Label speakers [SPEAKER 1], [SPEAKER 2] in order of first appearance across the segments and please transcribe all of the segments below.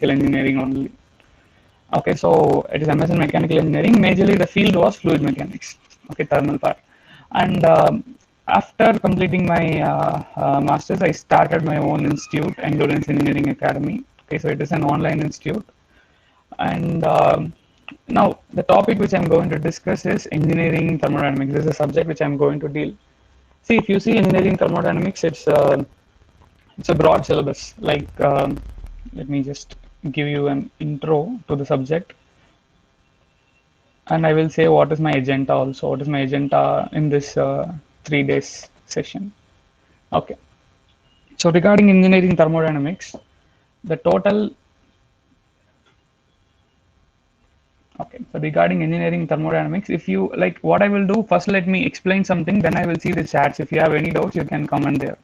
[SPEAKER 1] mechanical engineering only. Okay, so it is MS in mechanical engineering. Majorly the field was fluid mechanics. Okay, thermal part. And after completing my masters, I started my own institute, Endurance Engineering Academy. Okay, so it is an online institute. And now the topic which I'm going to discuss is engineering thermodynamics. This is a subject which I'm going to deal. See, if you see engineering thermodynamics, it's a broad syllabus. Like, let me just give you an intro to the subject, and I will say what is my agenda also. What is my agenda in this 3 days session? Okay. So regarding engineering thermodynamics, the total. Okay. So regarding engineering thermodynamics, if you like, what I will do first, let me explain something. Then I will see the chats. If you have any doubts, you can comment there.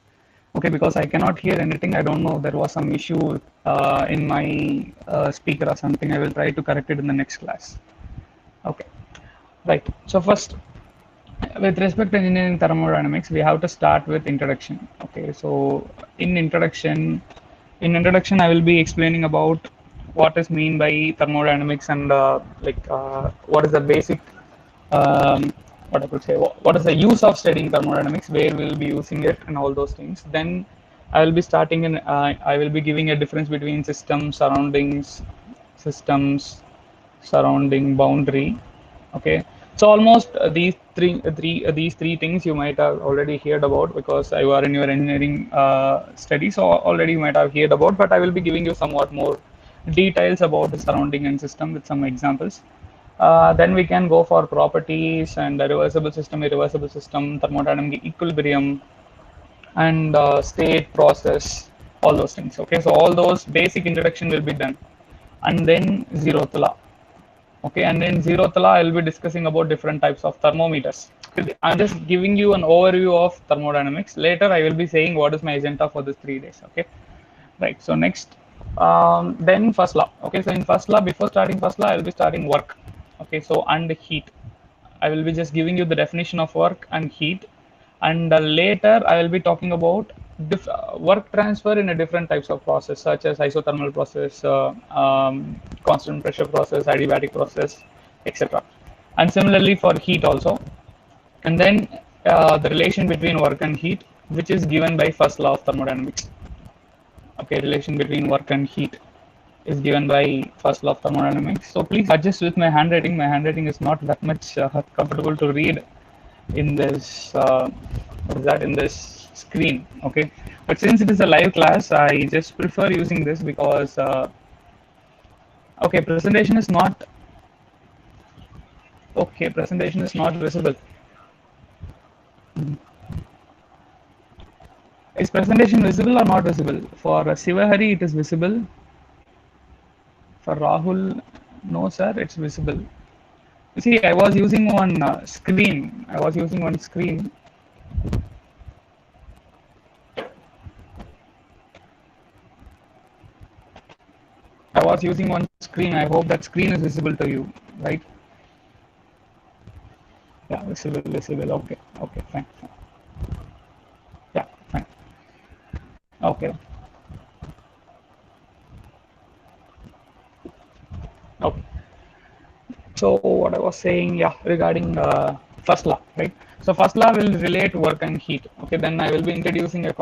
[SPEAKER 1] Okay, because I cannot hear anything. I don't know. There was some issue in my speaker or something. I will try to correct it in the next class. Okay, right. So first, with respect to engineering thermodynamics, we have to start with introduction. Okay, so in introduction, I will be explaining about what is mean by thermodynamics and what is the basic what I could say, what is the use of studying thermodynamics, where we will be using it, and all those things. Then I will be giving a difference between systems, surroundings, systems, surrounding, boundary. Okay, so almost these three things you might have already heard about because you are in your engineering studies, so already you might have heard about. But I will be giving you somewhat more details about the surrounding and system with some examples. Then we can go for properties and a reversible system, irreversible system, thermodynamic equilibrium, and state, process, all those things. Okay, so all those basic introduction will be done, and then zeroth law. Okay, and in zeroth law, I will be discussing about different types of thermometers. I'm just giving you an overview of thermodynamics. Later, I will be saying what is my agenda for these 3 days. Okay, right. So next, then first law. Okay, so in first law, before starting first law, I will be starting work. Okay, so and heat. I will be just giving you the definition of work and heat, and later I will be talking about work transfer in a different types of process, such as isothermal process, constant pressure process, adiabatic process, etc. And similarly for heat also, and then the relation between work and heat, which is given by first law of thermodynamics. Okay, relation between work and heat is given by first law of thermodynamics. So please adjust with my handwriting. My handwriting is not that much comfortable to read in this what is that, in this screen. Okay, but since it is a live class, I just prefer using this because okay, presentation is not visible. Is presentation visible or not visible? For Sivahari it is visible. For Rahul, no sir, it's visible. You see, I was using one screen. I was using one screen. I was using one screen. I hope that screen is visible to you, right? Yeah, visible, visible. Okay, okay, fine. Yeah, fine. Okay, okay. So what I was saying, yeah, regarding first law, right? So first law will relate work and heat. Okay, then I will be introducing a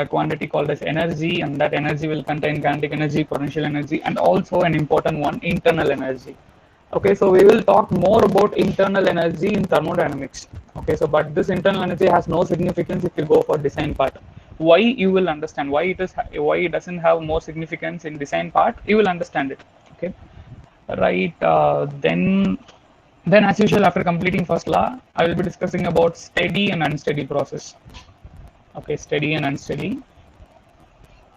[SPEAKER 1] quantity called as energy, and that energy will contain kinetic energy, potential energy, and also an important one, internal energy. Okay, so we will talk more about internal energy in thermodynamics. Okay, so but this internal energy has no significance if you go for design part. Why, you will understand why it doesn't have more significance in design part. You will understand it. Okay, right. Then as usual, after completing first law, I will be discussing about steady and unsteady process. Okay, steady and unsteady.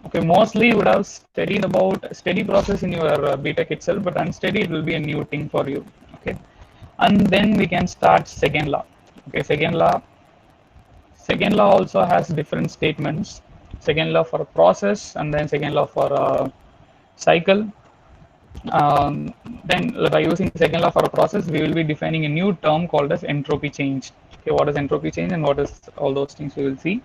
[SPEAKER 1] Okay, mostly you would have studied about steady process in your BTech itself, but unsteady it will be a new thing for you. Okay, and then we can start second law. Okay, second law also has different statements. Second law for a process, and then second law for a cycle. Then by using second law for a process, we will be defining a new term called as entropy change. Okay, what is entropy change and what is all those things we will see.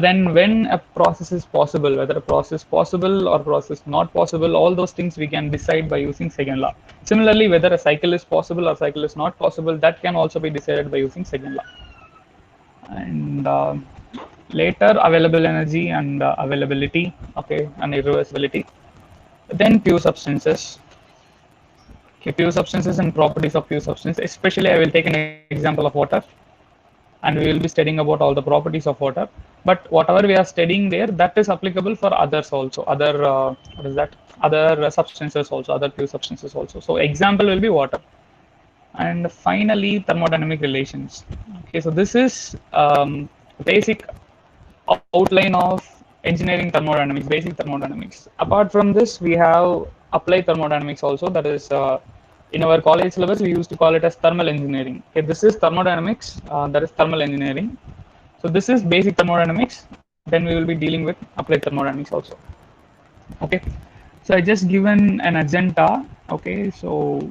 [SPEAKER 1] Then when a process is possible, whether a process possible or process not possible, all those things we can decide by using second law. Similarly, whether a cycle is possible or cycle is not possible, that can also be decided by using second law. And later, available energy and availability, okay, and irreversibility. Then pure substances. Okay, pure substances and properties of pure substance. Especially, I will take an example of water, and we will be studying about all the properties of water. But whatever we are studying there, that is applicable for others also. Other what is that? Other substances also, other pure substances also. So example will be water. And finally, thermodynamic relations. Okay, so this is basic outline of engineering thermodynamics, basic thermodynamics. Apart from this, we have applied thermodynamics also. That is, in our college syllabus, we used to call it as thermal engineering. Okay, this is thermodynamics. That is thermal engineering. So this is basic thermodynamics. Then we will be dealing with applied thermodynamics also. Okay. So I just given an agenda. Okay. So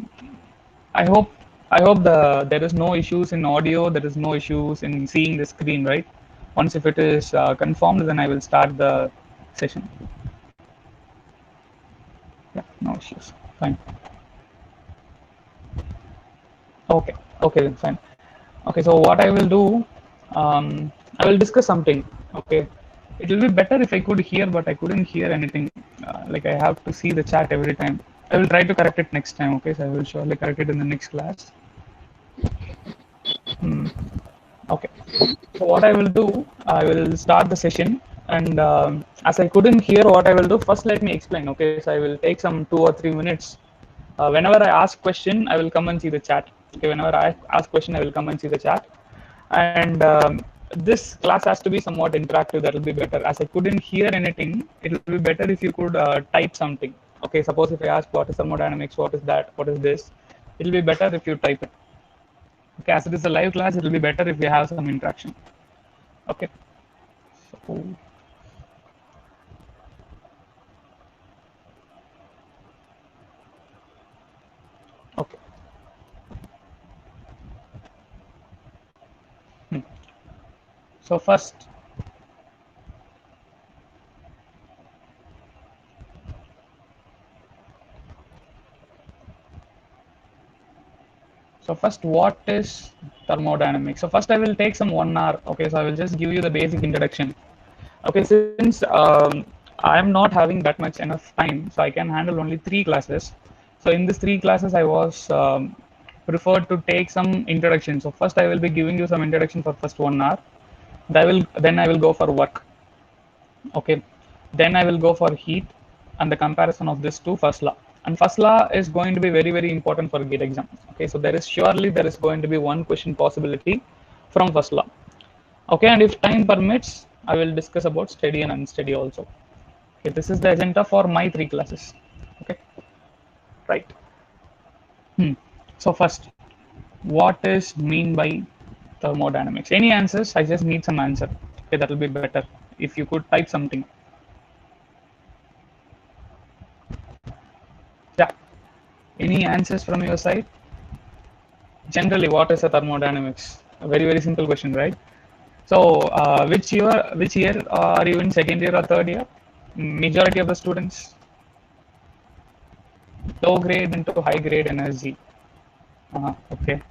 [SPEAKER 1] I hope there is no issues in audio. There is no issues in seeing the screen, right? Once if it is confirmed, then I will start the session. Yeah, no issues. Fine. Okay. Okay, then fine. Okay, so what I will do, I will discuss something. Okay, it will be better if I could hear, but I couldn't hear anything. Like I have to see the chat every time. I will try to correct it next time. Okay, so I will surely correct it in the next class. Hmm. Okay. So what I will do, I will start the session, and as I couldn't hear what I will do, first let me explain. Okay, so I will take some 2 or 3 minutes. Whenever I ask question, I will come and see the chat. Okay, whenever I ask question, I will come and see the chat. And this class has to be somewhat interactive. That will be better. As I couldn't hear anything, it will be better if you could type something. Okay, suppose if I ask what is thermodynamics, what is that, what is this, it will be better if you type it. Okay, as it is a live class, it will be better if we have some interaction. Okay. So, okay. Hmm. So first, what is thermodynamics? So first, I will take some 1 hour. Okay, so I will just give you the basic introduction. Okay, since I am not having that much enough time, so I can handle only 3 classes. So in these 3 classes, I was preferred to take some introduction. So first, I will be giving you some introduction for first 1 hour. Then I will go for work. Okay, then I will go for heat and the comparison of this to first law. And first law is going to be very important for GATE exam. Okay, so there is going to be one question possibility from first law. Okay, and if time permits, I will discuss about steady and unsteady also. Okay, this is the agenda for my 3 classes. Okay, right. Hmm. So first, what is mean by thermodynamics? Any answers? I just need some answer. Okay, that will be better if you could type something. Yeah. Any answers from your side? Generally, what is a thermodynamics? A very simple question, right? So, which year are you in, second year or third year? Majority of the students, low grade into high grade energy. Okay.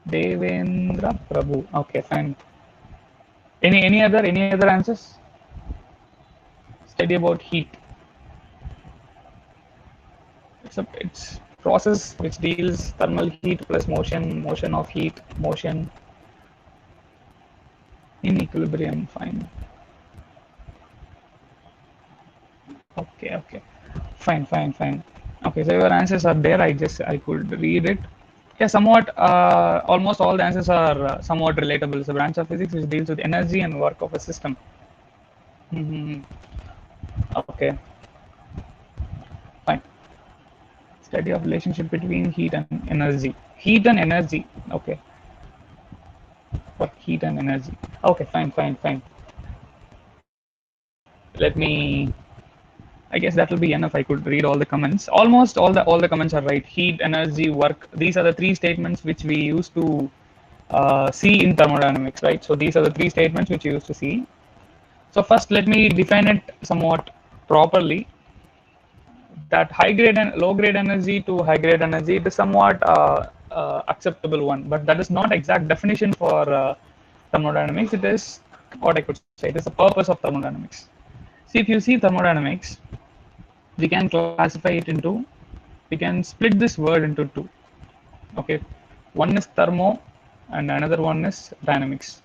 [SPEAKER 1] Devendra Prabhu. Okay, fine. Any other answers? Study about heat. It's process which deals thermal heat plus motion of heat, motion in equilibrium. Fine. Okay. Fine. Okay, so your answers are there. I could read it. Yeah, somewhat. Almost all the answers are somewhat relatable. It's a branch of physics which deals with energy and work of a system. Hmm. Okay, fine. Study of relationship between heat and energy. Heat and energy. Okay, what heat and energy? Okay, fine. Let me. I guess that will be enough. I could read all the comments. Almost all the comments are right. Heat, energy, work. These are the 3 statements which we use to see in thermodynamics, right? So these are the three statements which you used to see. So first, let me define it somewhat properly. That high grade and low grade energy to high grade energy, it is somewhat acceptable one, but that is not exact definition for thermodynamics. It is what I could say. It is the purpose of thermodynamics. See, if you see thermodynamics, we can classify it into, we can split this word into two. Okay, one is thermo, and another one is dynamics.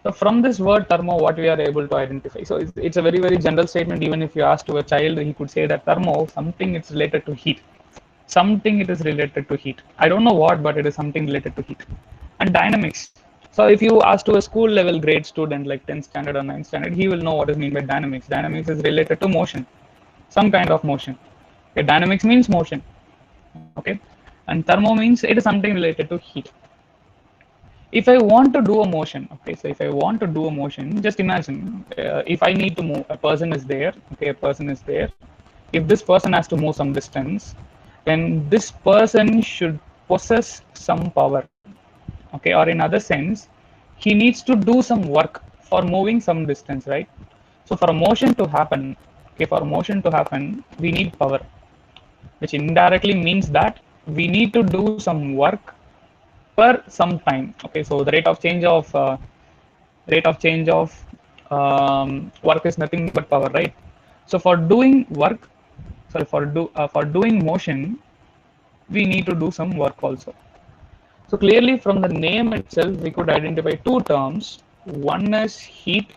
[SPEAKER 1] So from this word thermo, what we are able to identify. So it's a very, very general statement. Even if you ask to a child, he could say that thermo, something it's related to heat. Something it is related to heat. I don't know what, but it is something related to heat. And dynamics. So if you ask to a school level grade student like 10th standard or 9th standard, he will know what is meant by dynamics. Dynamics is related to motion, some kind of motion. Okay, dynamics means motion. Okay, and thermo means it is something related to heat. If I want to do a motion, okay, so if I want to do a motion, just imagine if I need to move, a person is there, okay, a person is there. If this person has to move some distance, then this person should possess some power, okay, or in other sense, he needs to do some work for moving some distance, right? So for a motion to happen, okay, for a motion to happen, we need power, which indirectly means that we need to do some work per some time. Okay, so the rate of change of work is nothing but power, right? So for doing work, sorry, for doing motion, we need to do some work also. So clearly from the name itself, we could identify two terms. One is heat,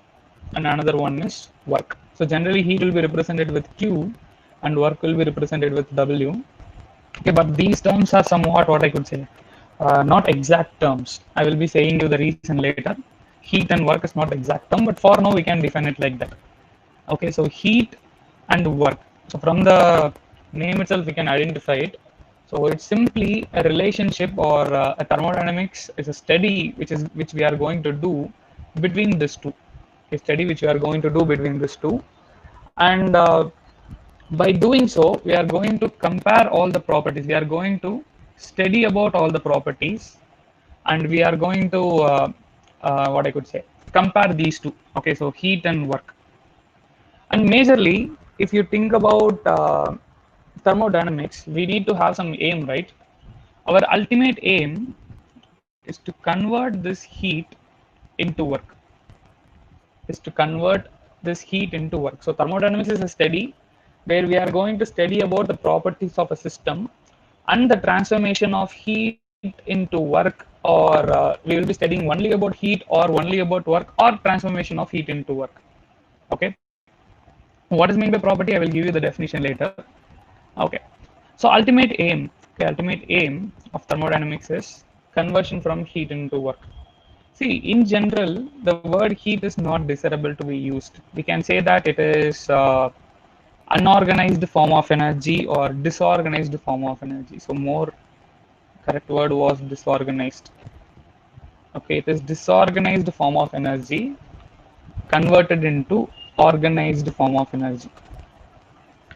[SPEAKER 1] and another one is work. So generally, heat will be represented with Q, and work will be represented with W. Okay, but these terms are somewhat what I could say, not exact terms. I will be saying you the reason later. Heat and work is not exact term, but for now we can define it like that. Okay, so heat and work. So from the name itself, we can identify it. So it's simply a relationship, or a thermodynamics is a study which we are going to do between these two. A study which we are going to do between these two, and by doing so, we are going to compare all the properties. We are going to study about all the properties, and we are going to what I could say, compare these two. Okay, so heat and work. And majorly, if you think about thermodynamics, we need to have some aim, right? Our ultimate aim is to convert this heat into work. Is to convert this heat into work. So thermodynamics is a study where we are going to study about the properties of a system and the transformation of heat into work, or we will be studying only about heat or only about work or transformation of heat into work. Okay, what is meant by property? I will give you the definition later. Okay, so ultimate aim, okay, ultimate aim of thermodynamics is conversion from heat into work. See, in general, the word heat is not desirable to be used. We can say that it is unorganized form of energy or disorganized form of energy. So more correct word was disorganized. Okay, it is disorganized form of energy converted into organized form of energy.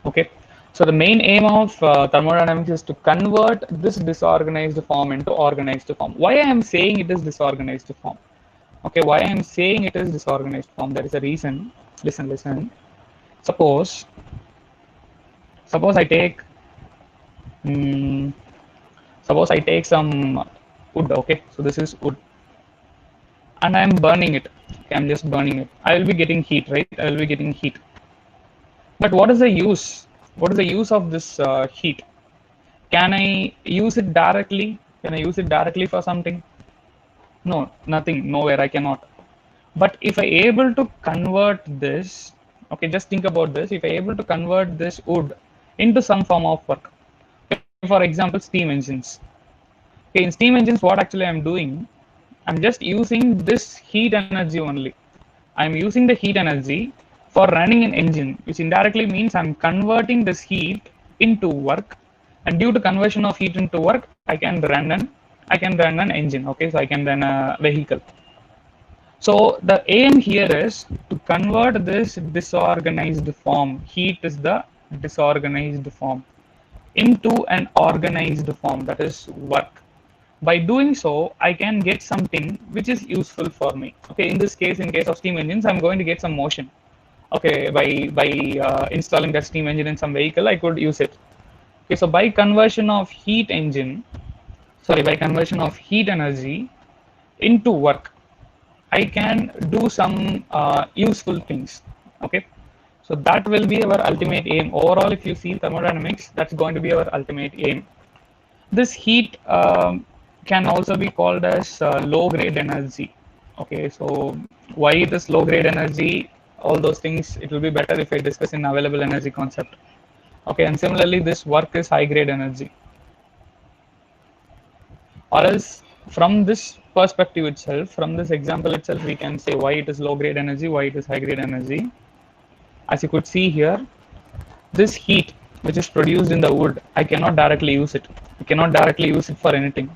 [SPEAKER 1] Okay, so the main aim of thermodynamics is to convert this disorganized form into organized form. Why I am saying it is disorganized form? Okay, why I am saying it is disorganized form? There is a reason. Listen, listen. Suppose, suppose I take, um, suppose I take some wood. Okay, so this is wood, and I am burning it. Okay, I'm just burning it. I will be getting heat, right? I will be getting heat. But what is the use? What is the use of this heat? Can I use it directly? Can I use it directly for something? No, nothing. Nowhere. I cannot. But if I able to convert this, okay, just think about this. If I able to convert this wood into some form of work, for example, steam engines. Okay, in steam engines, what actually I'm doing, I'm just using this heat energy only. I'm using the heat energy for running an engine, which indirectly means I'm converting this heat into work. And due to conversion of heat into work, I can run an engine. Okay, so I can run a vehicle. So the aim here is to convert this disorganized form. Heat is the disorganized form into an organized form, that is work. By doing so, I can get something which is useful for me. Okay, in this case, in case of steam engines, I'm going to get some motion. Okay, by installing that steam engine in some vehicle, I could use it. Okay, so by conversion of heat engine, sorry, by conversion of heat energy into work, I can do some useful things. Okay, so that will be our ultimate aim. Overall, if you see thermodynamics, that's going to be our ultimate aim. This heat can also be called as low grade energy. Okay, so why it is low grade energy? All those things, it will be better if I discuss in available energy concept. Okay, and similarly, this work is high grade energy. Or else, from this perspective itself, from this example itself, we can say why it is low grade energy, why it is high grade energy. As you could see here, this heat which is produced in the wood, I cannot directly use it. I cannot directly use it for anything.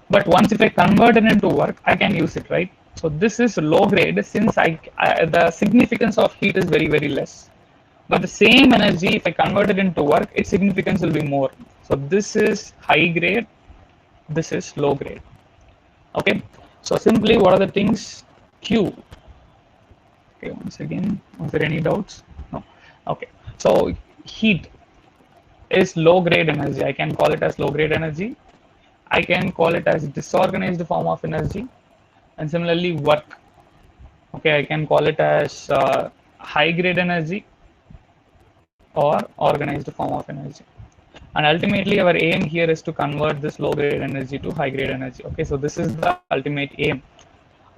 [SPEAKER 1] But once if I convert it into work, I can use it, right? So this is low grade since the significance of heat is very, very less. But the same energy, if I convert it into work, its significance will be more. So this is high grade, this is low grade. Okay. So simply what are the things? Q. Okay, once again, was there any doubts? No. Okay. So heat is low grade energy. I can call it as low grade energy. I can call it as disorganized form of energy. And similarly, work. Okay, I can call it as high grade energy or organized form of energy. And ultimately, our aim here is to convert this low grade energy to high grade energy. Okay, so this is the ultimate aim.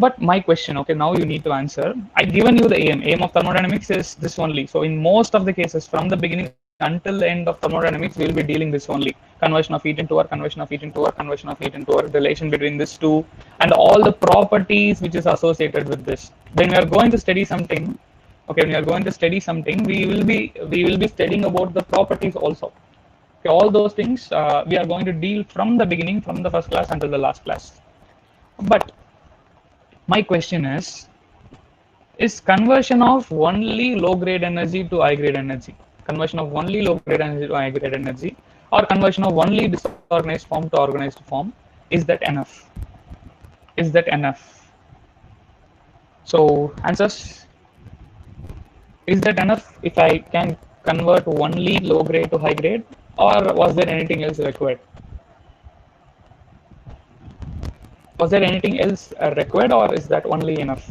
[SPEAKER 1] But my question, okay, now you need to answer. I've given you the aim. Aim of thermodynamics is this only. So in most of the cases, from the beginning until the end of thermodynamics, we'll be dealing this only. Conversion of heat into work, conversion of heat into work, conversion of heat into work, relation between these two, and all the properties which is associated with this. When we are going to study something, okay, when we are going to study something, we will be studying about the properties also. Okay, all those things we are going to deal from the beginning, from the first class until the last class. But my question is conversion of only low grade energy to high grade energy, conversion of only low grade energy to high grade energy, or conversion of only disorganized form to organized form, is that enough? Is that enough? So answers, is that enough if I can convert only low grade to high grade, or was there anything else required? Was there anything else required, or is that only enough?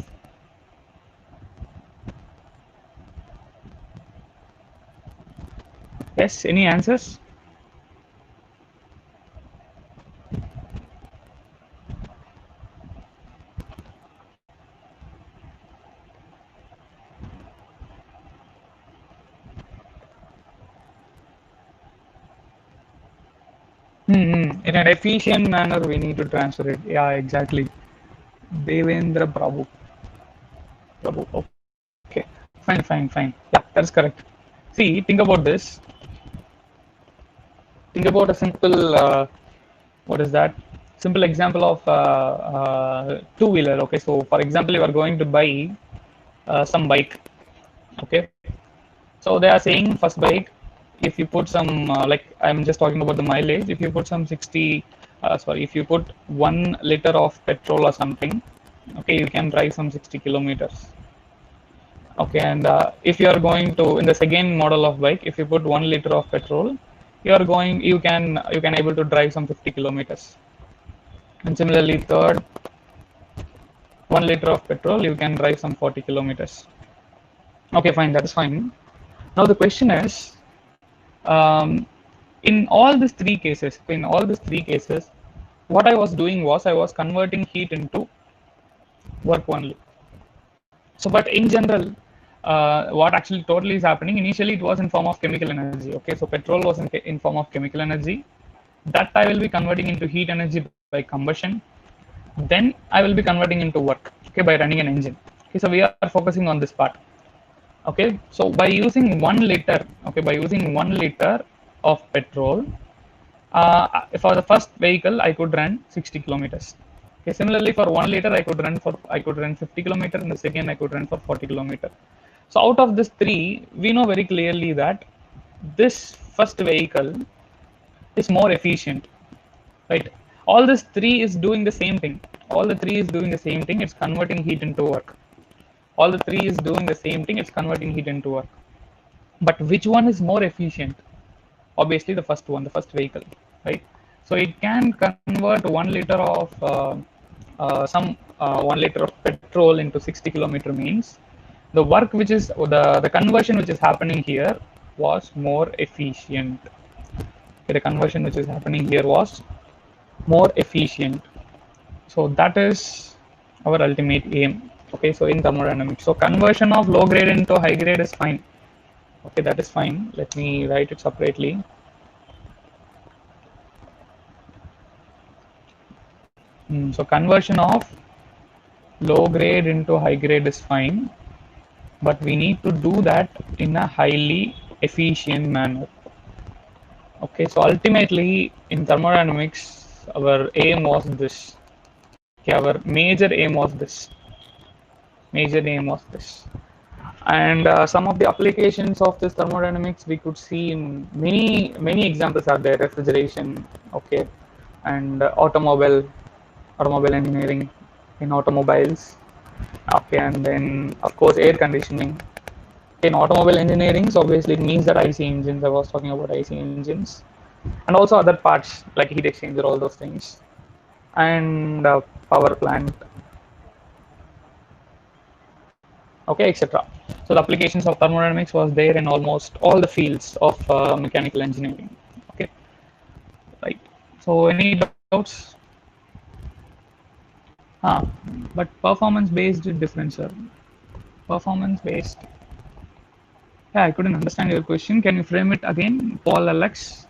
[SPEAKER 1] Yes, any answers? In an efficient manner, we need to transfer it. Yeah, exactly. Devendra Prabhu. Prabhu. Okay. Fine, fine, fine. Yeah, that's correct. See, think about this. Think about a simple, what is that? Simple example of two-wheeler. Okay, so for example, you are going to buy some bike. Okay, so they are saying first bike, if you put some like I'm just talking about the mileage. If you put some 60, sorry, if you put 1 liter of petrol or something, okay, you can drive some 60 kilometers. Okay, and if you are going to in the second model of bike, if you put 1 liter of petrol, you can able to drive some 50 kilometers. And similarly, third, 1 liter of petrol, you can drive some 40 kilometers. Okay, fine, that is fine. Now the question is, um, in all these three cases, what I was doing was I was converting heat into work only. So, but in general, what actually totally is happening, initially it was in form of chemical energy. Okay, so petrol was in form of chemical energy. That I will be converting into heat energy by combustion. Then I will be converting into work, okay, by running an engine. Okay, so we are focusing on this part. Okay, so by using 1 liter, okay, by using 1 liter of petrol, for the first vehicle I could run 60 kilometers. Okay, similarly for 1 liter I could run 50 kilometers, and the second I could run for 40 kilometers. So out of this three, we know very clearly that this first vehicle is more efficient, right? All this three is doing the same thing. All the three is doing the same thing. It's converting heat into work. All the three is doing the same thing. It's converting heat into work. But which one is more efficient? Obviously, the first one, the first vehicle, right? So it can convert 1 liter of some 1 liter of petrol into 60 kilometer means the work which is the conversion which is happening here was more efficient. Okay, the conversion which is happening here was more efficient. So that is our ultimate aim. Okay, so in thermodynamics, so conversion of low grade into high grade is fine. Okay, that is fine. Let me write it separately. So conversion of low grade into high grade is fine, but we need to do that in a highly efficient manner. Okay, so ultimately in thermodynamics, our aim was this. Okay, our major aim was this. Major aim was this. And some of the applications of this thermodynamics we could see in many examples are there. Refrigeration, okay, and automobile engineering in automobiles, okay, and then of course air conditioning in automobile engineering. So obviously it means that IC engines. I was talking about IC engines, and also other parts like heat exchanger, all those things, and power plant, okay, etc. So the applications of thermodynamics was there in almost all the fields of mechanical engineering. Okay, right. So any doubts? Ah, but performance based is different, sir. Performance based. Yeah, I couldn't understand your question. Can you frame it again, Paul Alex?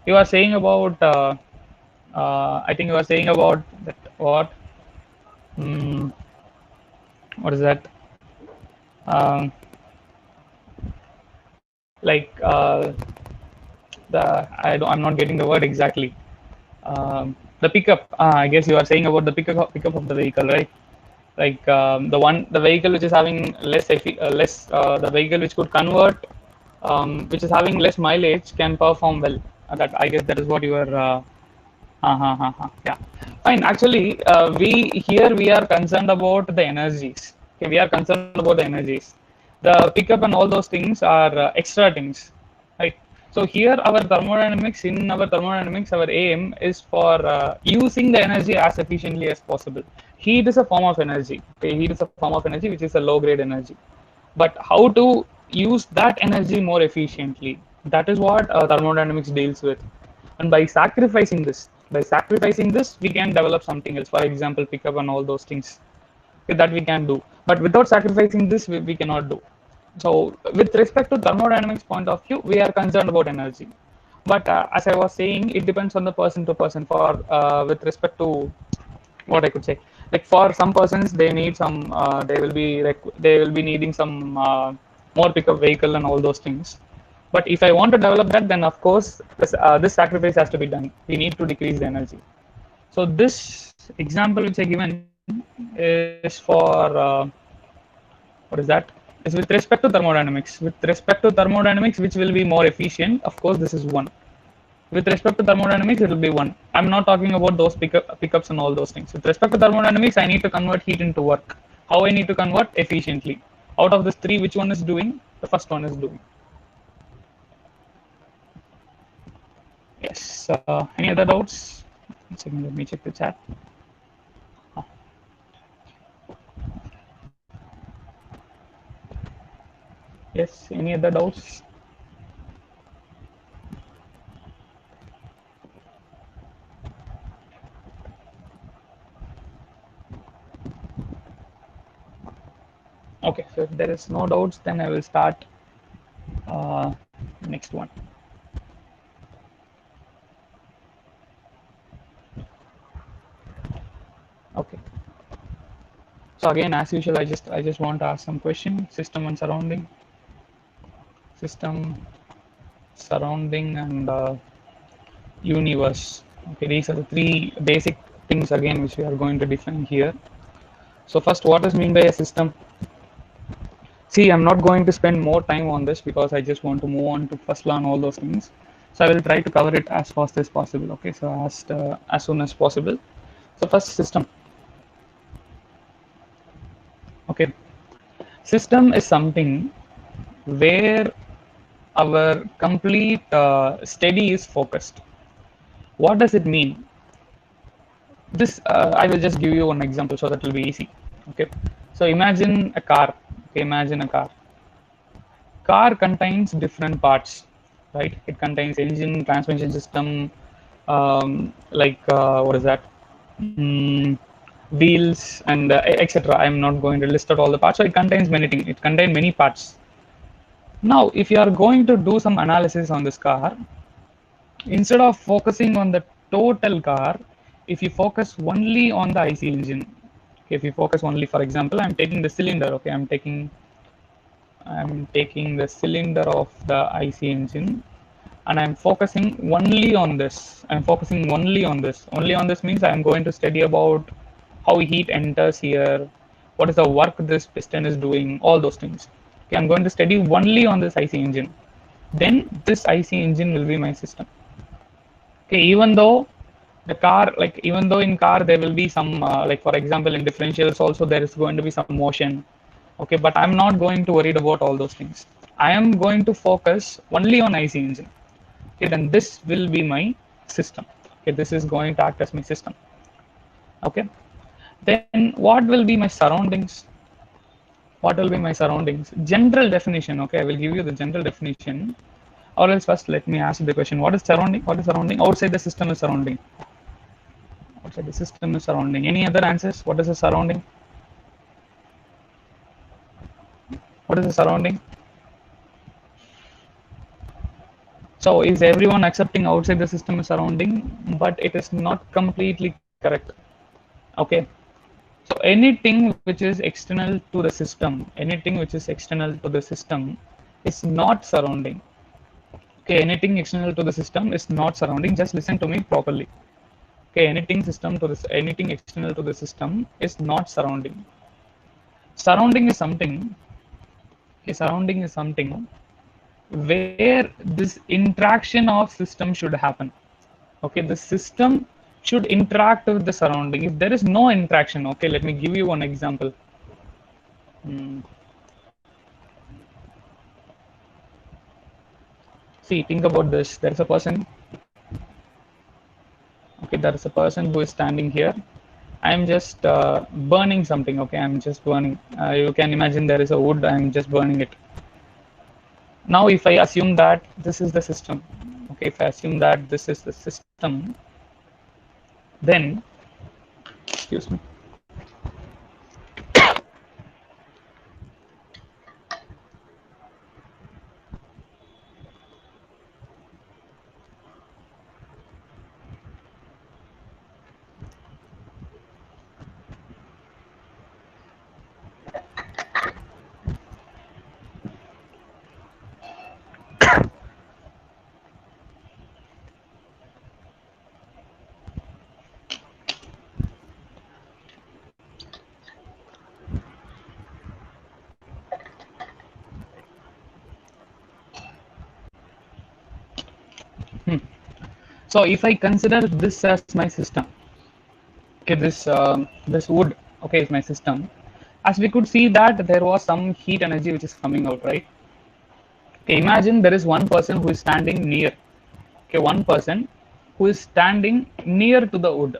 [SPEAKER 1] You are saying about. I think you are saying about that. Hmm, what is that? Um, like the I'm not getting the word exactly. The pickup. I guess you are saying about the pickup of the vehicle, right? Like the vehicle which is having less the vehicle which could convert, which is having less mileage can perform well. That I guess that is what you are. Yeah, fine. Actually, we are concerned about the energies. Okay, we are concerned about the energies. The pickup and all those things are extra things, right? So here, our thermodynamics, our aim is for using the energy as efficiently as possible. Heat is a form of energy. Okay, heat is a form of energy which is a low grade energy. But how to use that energy more efficiently? That is what thermodynamics deals with. And by sacrificing this, we can develop something else. For example, pickup and all those things that we can do. But without sacrificing this, we cannot do. So, with respect to thermodynamics point of view, we are concerned about energy. But as I was saying, it depends on the person to person. For with respect to what I could say, like for some persons, they need some, they will be needing some more pickup vehicle and all those things. But if I want to develop that, then of course this sacrifice has to be done. We need to decrease the energy. So this example which I given is for what is that? Is with respect to thermodynamics. With respect to thermodynamics, which will be more efficient? Of course, this is one. With respect to thermodynamics, it will be one. I'm not talking about those pickups and all those things. With respect to thermodynamics, I need to convert heat into work. How I need to convert efficiently? Out of this three, which one is doing? The first one is doing. Yes. Any other doubts? One second, let me check the chat. Yes. Any other doubts? Okay. So if there is no doubts, then I will start uh, next one. Okay. So again, as usual, I just want to ask some question. System, surrounding, and universe. Okay, these are the three basic things again which we are going to define here. So first, what is mean by a system? See, I'm not going to spend more time on this because I just want to move on to first learn all those things. So I will try to cover it as fast as possible. Okay, so as soon as possible. So first, system. Okay, system is something where our complete study is focused. What does it mean? This I will just give you one example so that will be easy. Okay, so imagine a car. Okay, imagine a car. Car contains different parts, right? It contains engine, transmission system, like what is that? Mm, wheels and etc. I'm not going to list out all the parts. So it contains many things. It contains many parts. Now, if you are going to do some analysis on this car, instead of focusing on the total car, if you focus only on the IC engine, if you focus only, for example, I'm taking the cylinder. Okay, I'm taking the cylinder of the IC engine and I'm focusing only on this. I'm focusing only on this. Only on this means I'm going to study about how heat enters here, what is the work this piston is doing, all those things. Okay, I'm going to study only on this IC engine. Then this IC engine will be my system. Okay, even though the car, like even though in car there will be some, like for example in differentials also there is going to be some motion. Okay, but I'm not going to worry about all those things. I am going to focus only on IC engine. Okay, then this will be my system. Okay, this is going to act as my system. Okay, then what will be my surroundings? What will be my surroundings? General definition. Okay, I will give you the general definition. Or else first let me ask you the question: what is surrounding? What is surrounding? Outside the system is surrounding. Outside the system is surrounding. Any other answers? What is the surrounding? What is the surrounding? So is everyone accepting outside the system is surrounding? But it is not completely correct. Okay. So anything which is external to the system, anything which is external to the system is not surrounding. Okay, anything external to the system is not surrounding. Just listen to me properly. Okay, anything external to the system is not surrounding. Surrounding is something. Okay, surrounding is something where this interaction of system should happen. Okay, the system should interact with the surrounding. If there is no interaction, okay, let me give you one example. Hmm. See, think about this. There is a person. Okay, there is a person who is standing here. I am just burning something. Okay, I'm just burning. You can imagine there is a wood. I'm just burning it. Now, if I assume that this is the system, okay, if I assume that this is the system, then, excuse me. Hmm. So, if I consider this as my system, okay, this wood, okay, is my system. As we could see that there was some heat energy which is coming out, right? Okay, imagine there is one person who is standing near. Okay, one person who is standing near to the wood.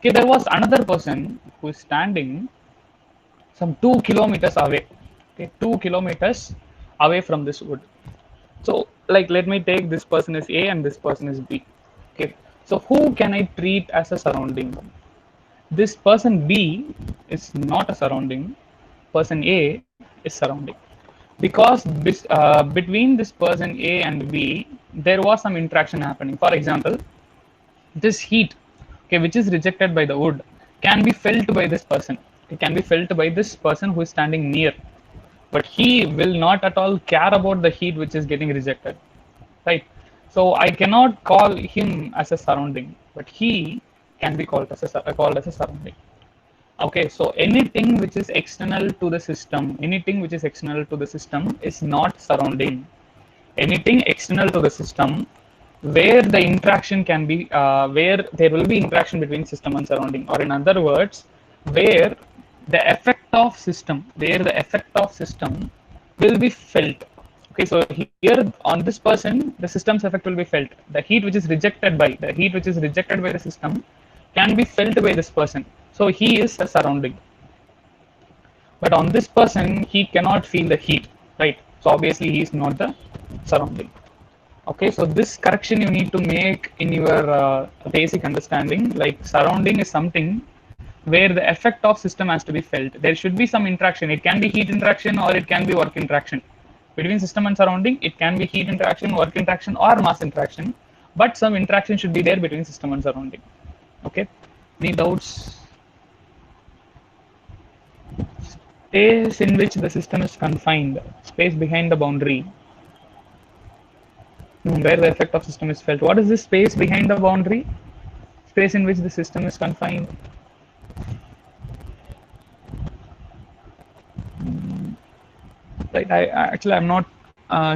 [SPEAKER 1] Okay, there was another person who is standing some 2 kilometers away. Okay, 2 kilometers away from this wood. So, like, let me take this person is A and this person is B. Okay, so who can I treat as a surrounding? This person B is not a surrounding. Person A is surrounding because between this person A and B, there was some interaction happening. For example, this heat, okay, which is rejected by the wood, can be felt by this person. It can be felt by this person who is standing near, but he will not at all care about the heat which is getting rejected, right? So I cannot call him as a surrounding, but he can be called as a surrounding. Okay, so anything which is external to the system, anything which is external to the system is not surrounding. Anything external to the system where the interaction can be where there will be interaction between system and surrounding, or in other words, where the effect of system where the effect of system will be felt. Okay, so here on this person the system's effect will be felt. The heat which is rejected by the system can be felt by this person, so he is a surrounding. But on this person he cannot feel the heat, right? So obviously he is not the surrounding. Okay, so this correction you need to make in your basic understanding. Like surrounding is something where the effect of system has to be felt. There should be some interaction. It can be heat interaction or it can be work interaction. Between system and surrounding, it can be heat interaction, work interaction, or mass interaction. But some interaction should be there between system and surrounding. Okay. Any doubts? Space in which the system is confined. Space behind the boundary. Where the effect of system is felt. What is this space behind the boundary? Space in which the system is confined. Right. I'm not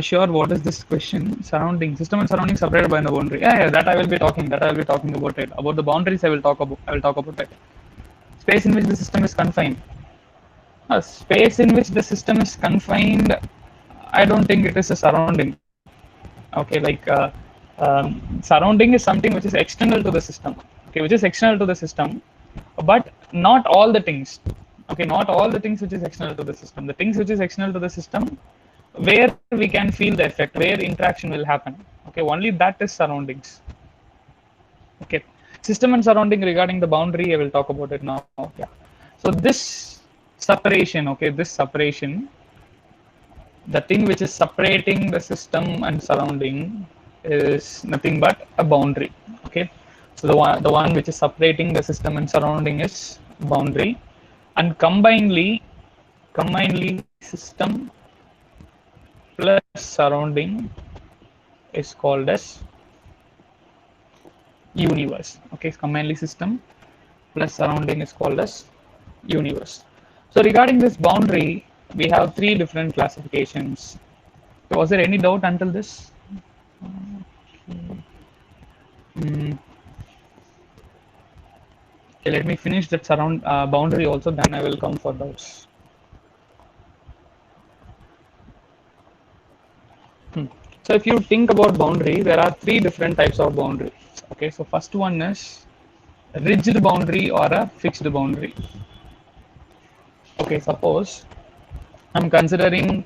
[SPEAKER 1] sure what is this question. Surrounding system and surrounding separated by the boundary. Yeah, that I will be talking. That I will be talking about it. About the boundaries, I will talk about. I will talk about that. Space in which the system is confined. Space in which the system is confined. I don't think it is a surrounding. Okay, like surrounding is something which is external to the system. Okay, which is external to the system, but not all the things. Okay, not all the things which is external to the system. The things which is external to the system, where we can feel the effect, where interaction will happen. Okay, only that is surroundings. Okay, system and surrounding regarding the boundary, I will talk about it now. Yeah. So this separation, okay, this separation, the thing which is separating the system and surrounding is nothing but a boundary. Okay, so the one which is separating the system and surrounding is boundary, and combinedly system plus surrounding is called as universe. Okay, combinedly system plus surrounding is called as universe. So regarding this boundary, we have three different classifications. So was there any doubt until this? Okay, let me finish that surround boundary also, then I will come for doubts. So if you think about boundary, there are three different types of boundary. Okay, so first one is a rigid boundary or a fixed boundary. Okay, suppose I'm considering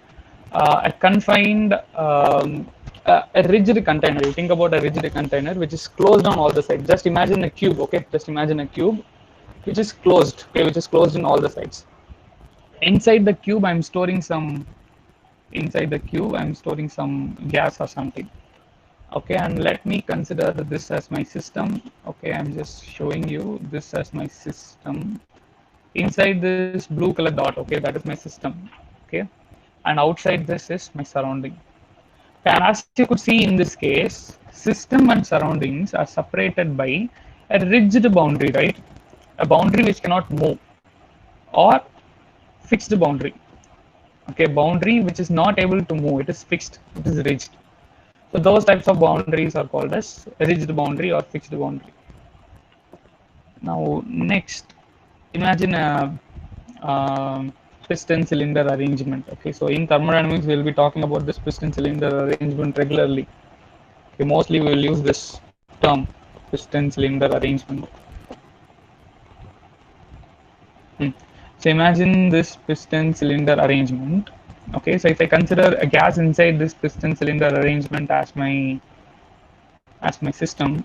[SPEAKER 1] a confined, a rigid container. You think about a rigid container which is closed on all the sides. Just imagine a cube. Okay, just imagine a cube which is closed. Okay, which is closed in all the sides. Inside the cube, I'm storing some. Inside the cube, I'm storing some gas or something. Okay, and let me consider this as my system. Okay, I'm just showing you this as my system. Inside this blue color dot, okay, that is my system. Okay, and outside this is my surrounding. And as you could see in this case, system and surroundings are separated by a rigid boundary, right? A boundary which cannot move, or fixed boundary. Okay, boundary which is not able to move, it is fixed, it is rigid. So those types of boundaries are called as rigid boundary or fixed boundary. Now next, imagine a piston cylinder arrangement. Okay, so in thermodynamics we'll be talking about this piston cylinder arrangement regularly. Okay, mostly we will use this term, piston cylinder arrangement. So imagine this piston cylinder arrangement. Okay, so if I consider a gas inside this piston cylinder arrangement as my system,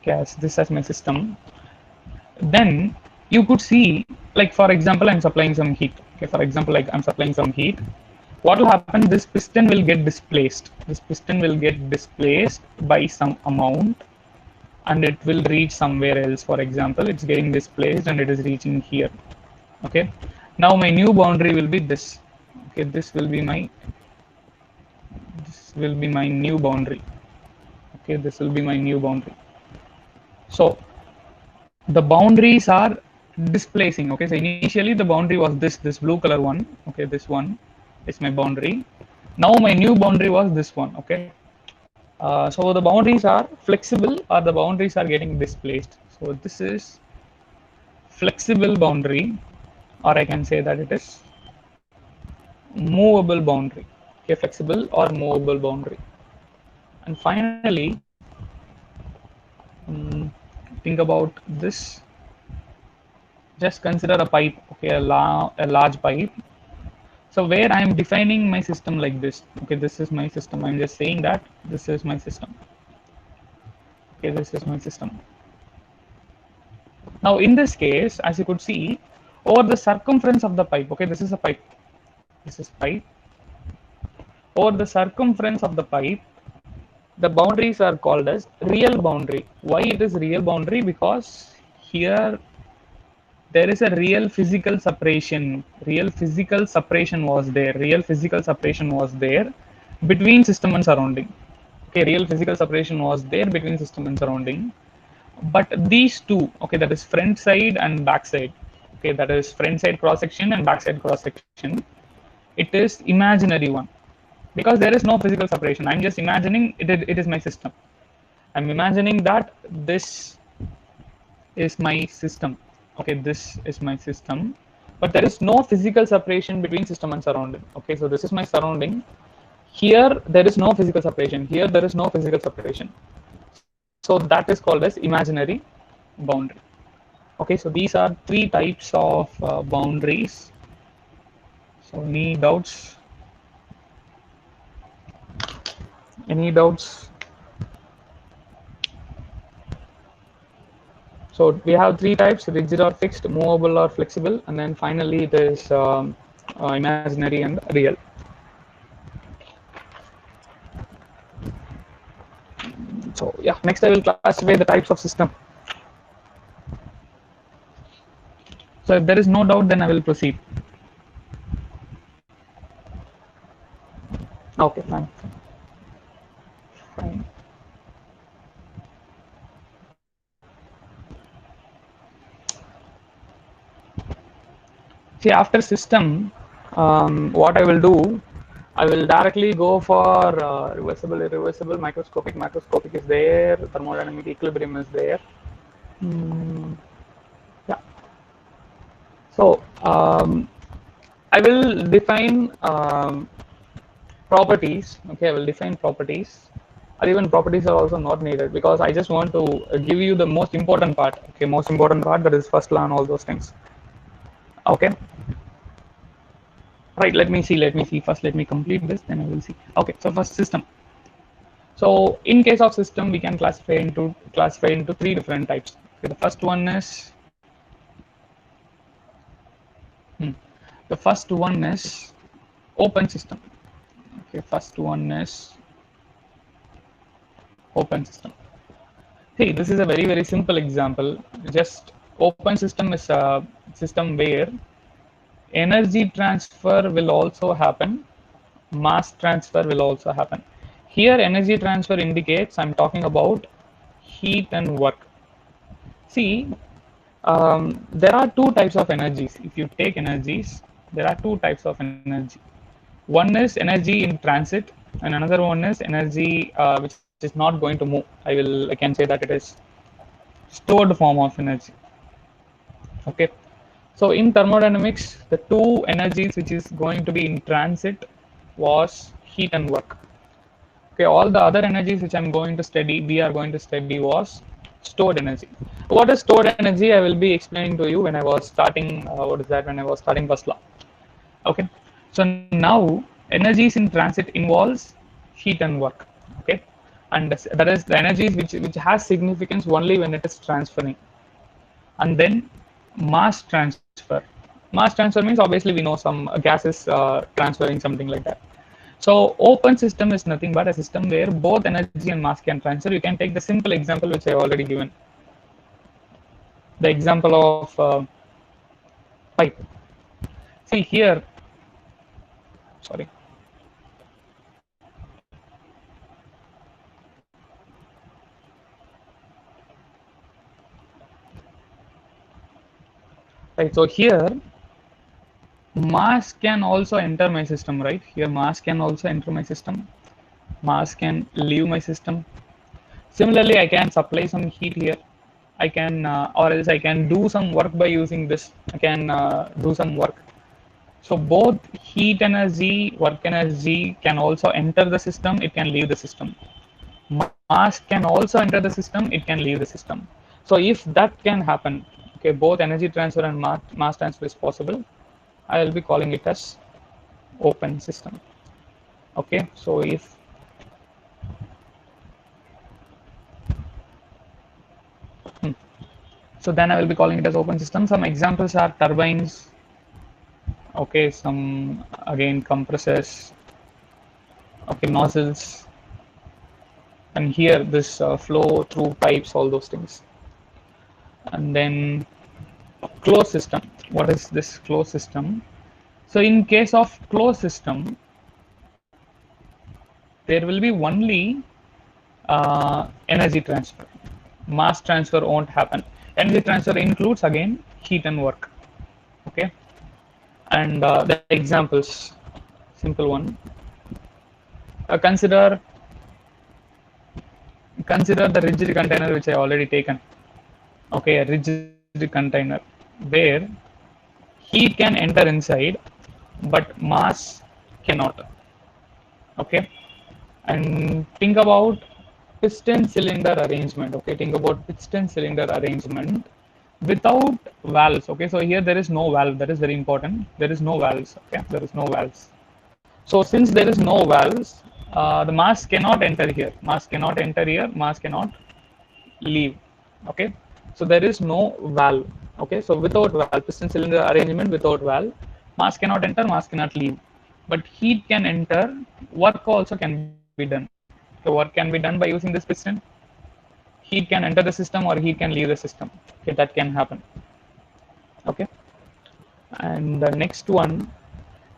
[SPEAKER 1] gas this as my system, then you could see, like for example, I'm supplying some heat. Okay, for example, like I'm supplying some heat. What will happen? This piston will get displaced. This piston will get displaced by some amount, and it will reach somewhere else. For example, it's getting displaced and it is reaching here. Okay, now my new boundary will be this. Okay, this will be my new boundary. Okay, this will be my new boundary. So the boundaries are displacing. Okay, so initially the boundary was this blue color one. Okay, this one is my boundary. Now my new boundary was this one. Okay, So the boundaries are flexible or the boundaries are getting displaced. So this is flexible boundary, or I can say that it is movable boundary. Okay, flexible or movable boundary. And finally, um, think about this. Just consider a pipe, okay, a large pipe. So where I am defining my system like this, okay, this is my system. I'm just saying that this is my system. Okay, this is my system. Now in this case, as you could see, over the circumference of the pipe, okay, this is a pipe. This is pipe. Over the circumference of the pipe, the boundaries are called as real boundary. Why it is real boundary? Because here there is a real physical separation. Real physical separation was there between system and surrounding. Okay, real physical separation was there between system and surrounding. But these two, okay, that is front side and back side, okay, that is front side cross section and back side cross section, it is imaginary one, because there is no physical separation. I'm just imagining it is my system. I'm imagining that this is my system. Okay, this is my system, but there is no physical separation between system and surrounding. Okay, so this is my surrounding. Here there is no physical separation. Here there is no physical separation. So that is called as imaginary boundary. Okay, so these are three types of boundaries. So any doubts? Any doubts? So we have three types: rigid or fixed, movable or flexible, and then finally it is imaginary and real. So yeah, next I will classify the types of system. So if there is no doubt, then I will proceed. Okay, fine. Fine. See, after system, what I will do, I will directly go for reversible, irreversible, microscopic. Macroscopic is there, thermodynamic equilibrium is there. Mm, yeah. So I will define properties. Okay, I will define properties. Or even properties are also not needed, because I just want to give you the most important part. Okay, most important part, that is first law and all those things. Okay, right. Let me see. Let me see. First, let me complete this. Then I will see. Okay. So first, system. So in case of system, we can classify into three different types. Okay, the first one is hmm, the first one is open system. Okay, first one is open system. See, this is a very simple example. Just open system is a system where energy transfer will also happen, mass transfer will also happen. Here, energy transfer indicates I'm talking about heat and work. See, there are two types of energies. If you take energies, there are two types of energy. One is energy in transit, and another one is energy which is not going to move. I can say that it is stored form of energy. Okay. So in thermodynamics, the two energies which is going to be in transit was heat and work. Okay, all the other energies which we are going to study was stored energy. What is stored energy? I will be explaining to you when I was starting. What is that? When I was starting first law. Okay. So now energies in transit involves heat and work. Okay, and that is the energies which has significance only when it is transferring. And then mass transfer. Mass transfer means obviously we know some gases transferring, something like that. So open system is nothing but a system where both energy and mass can transfer. You can take the simple example which I already given, the example of pipe. See here, sorry. Right. So here mass can also enter my system, right? Here mass can also enter my system. Mass can leave my system. Similarly, I can supply some heat here. I can, or else I can do some work by using this. I can do some work. So both heat energy, work energy can also enter the system. It can leave the system. Mass can also enter the system. It can leave the system. So if that can happen, okay, both energy transfer and mass transfer is possible. I will be calling it as open system. Okay, so if so, then I will be calling it as open system. Some examples are turbines. Okay, some again compressors. Okay, nozzles, and here this flow through pipes, all those things. And then closed system. What is this closed system? So in case of closed system, there will be only energy transfer. Mass transfer won't happen. Energy transfer includes again heat and work. Okay, and the examples, simple one. Consider the rigid container which I already taken. Okay, a rigid container where heat can enter inside, but mass cannot. Okay, and think about piston cylinder arrangement. Okay, think about piston cylinder arrangement without valves. Okay, so here there is no valve. That is very important. There is no valves. Okay, there is no valves. So since there is no valves, the mass cannot enter here. Mass cannot enter here. Mass cannot leave. Okay, so there is no valve. Okay, so without valve, piston cylinder arrangement without valve, mass cannot enter, mass cannot leave, but heat can enter. Work also can be done. So work can be done by using this piston. Heat can enter the system or heat can leave the system. Okay, that can happen. Okay, and the next one,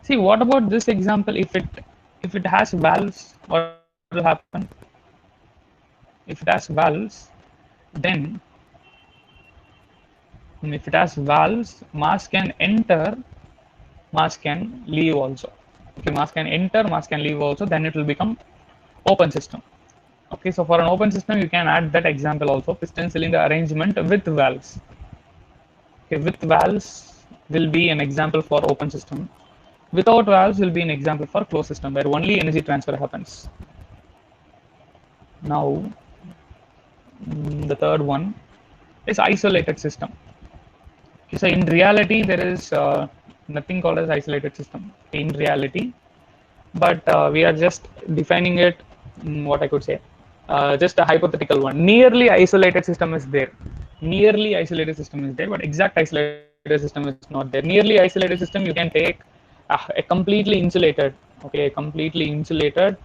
[SPEAKER 1] see, what about this example? If it has valves, what will happen? If it has valves, then if it has valves, mass can enter, mass can leave also. Okay, mass can enter, mass can leave also. Then it will become open system. Okay, so for an open system, you can add that example also: piston cylinder arrangement with valves. Okay, with valves will be an example for open system. Without valves will be an example for closed system where only energy transfer happens. Now, the third one is isolated system. Okay, so in reality, there is nothing called as isolated system in reality, but we are just defining it. What I could say, just a hypothetical one. Nearly isolated system is there. Nearly isolated system is there, but exact isolated system is not there. Nearly isolated system, you can take a completely insulated, okay, completely insulated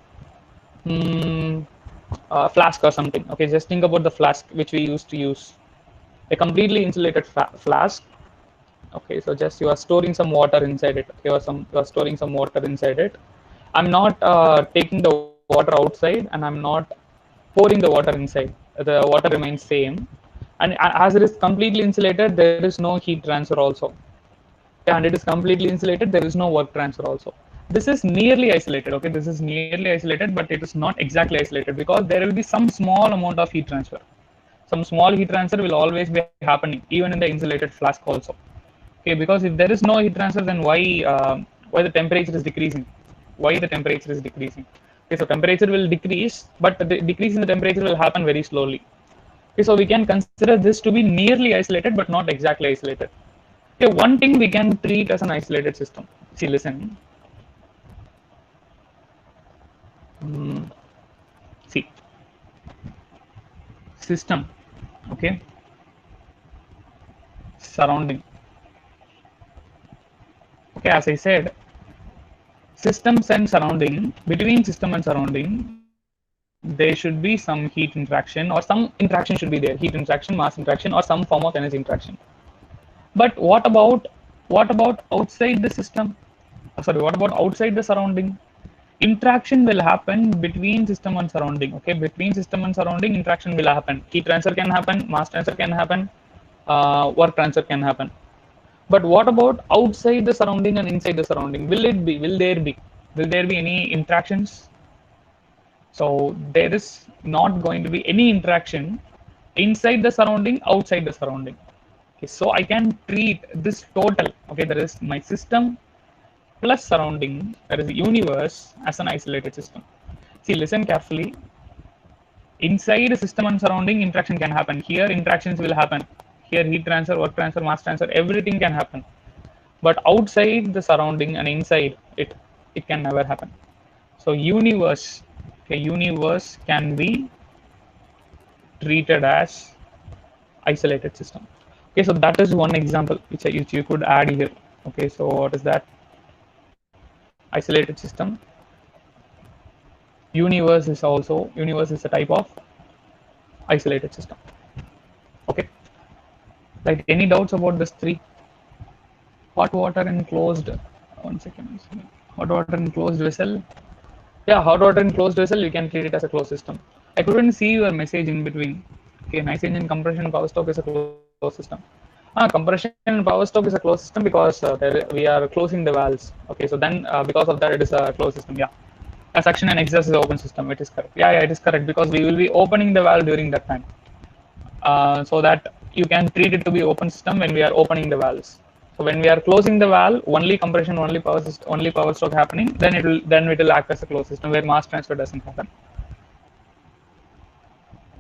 [SPEAKER 1] flask or something. Okay, just think about the flask which we used to use. A completely insulated flask. Okay, so just you are storing some water inside it. You are storing some water inside it. I'm not taking the water outside, and I'm not pouring the water inside. The water remains same, and as it is completely insulated, there is no heat transfer also. Yeah, and it is completely insulated. There is no work transfer also. This is nearly isolated. Okay, this is nearly isolated, but it is not exactly isolated because there will be some small amount of heat transfer. Some small heat transfer will always be happening, even in the insulated flask also. Okay, because if there is no heat transfer, then why the temperature is decreasing? Why the temperature is decreasing? Okay, so temperature will decrease, but the decrease in the temperature will happen very slowly. Okay, so we can consider this to be nearly isolated, but not exactly isolated. Okay, one thing we can treat as an isolated system. See, listen. Mm, see, system. Okay, surrounding. Okay, as I said, systems and surrounding, between system and surrounding, there should be some heat interaction or some interaction should be there, heat interaction, mass interaction, or some form of energy interaction. But what about outside the system? Sorry, what about outside the surrounding? Interaction will happen between system and surrounding. Okay, between system and surrounding, interaction will happen. Heat transfer can happen, mass transfer can happen, work transfer can happen. But what about outside the surrounding and inside the surrounding? Will there be any interactions? So there is not going to be any interaction inside the surrounding, outside the surrounding. Okay, so I can treat this total. Okay, there is my system plus surrounding, that is the universe, as an isolated system. See, listen carefully. Inside a system and surrounding, interaction can happen. Here, interactions will happen. Here, heat transfer, work transfer, mass transfer, everything can happen. But outside the surrounding and inside it, it can never happen. So, universe, okay, universe can be treated as isolated system. Okay, so that is one example which you could add here. Okay, so what is that? Isolated system. Universe is a type of isolated system. Okay, right? Any doubts about this three? Hot water enclosed. One second. Hot water enclosed vessel. Yeah, hot water enclosed vessel. You can treat it as a closed system. I couldn't see your message in between. Okay, nice engine compression power stroke is a closed system. Compression power stroke is a closed system because we are closing the valves. Okay, so then because of that, it is a closed system. Yeah. A suction and exhaust is an open system. It is correct. Yeah, yeah, it is correct because we will be opening the valve during that time, so that you can treat it to be open system when we are opening the valves. So when we are closing the valve, only compression, only power stroke happening. Then it will act as a closed system where mass transfer doesn't happen.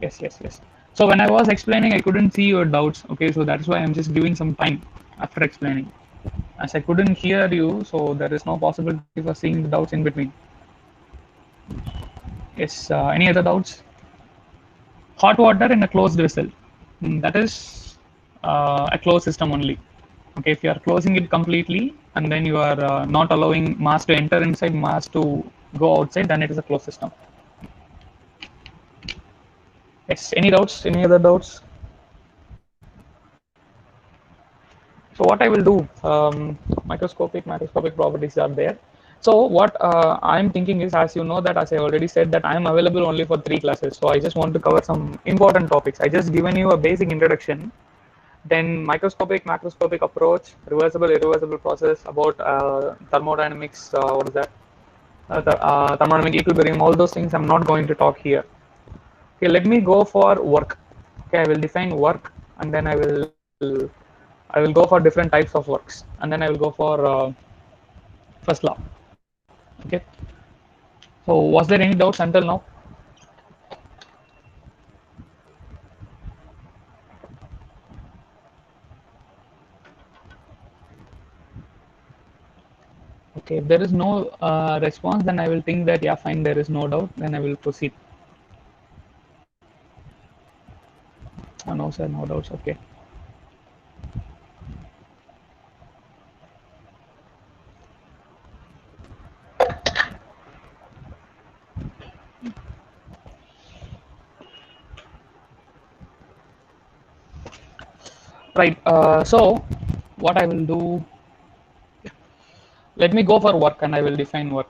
[SPEAKER 1] Yes, yes, yes. So when I was explaining, I couldn't see your doubts. Okay, so that's why I'm just giving some time after explaining. As I couldn't hear you, so there is no possibility for seeing the doubts in between. Yes. Any other doubts? Hot water in a closed vessel. That is a closed system only. Okay, if you are closing it completely and then you are not allowing mass to enter inside, mass to go outside, then it is a closed system. Yes. Any doubts? Any other doubts? So what I will do, microscopic properties are there. So what I'm thinking is, as you know that, as I already said, that I am available only for 3 classes. So I just want to cover some important topics. I just given you a basic introduction, then microscopic, macroscopic approach, reversible, irreversible process, about thermodynamics, what is that? Thermodynamic equilibrium, all those things I'm not going to talk here. Okay, let me go for work. Okay, I will define work, and then I will go for different types of works, and then I will go for first law. Okay. So was there any doubts until now? Okay. If there is no response, then I will think that yeah, fine. There is no doubt. Then I will proceed. Oh, no, sir. No doubts. Okay. Right. So what I will do, let me go for work and I will define work.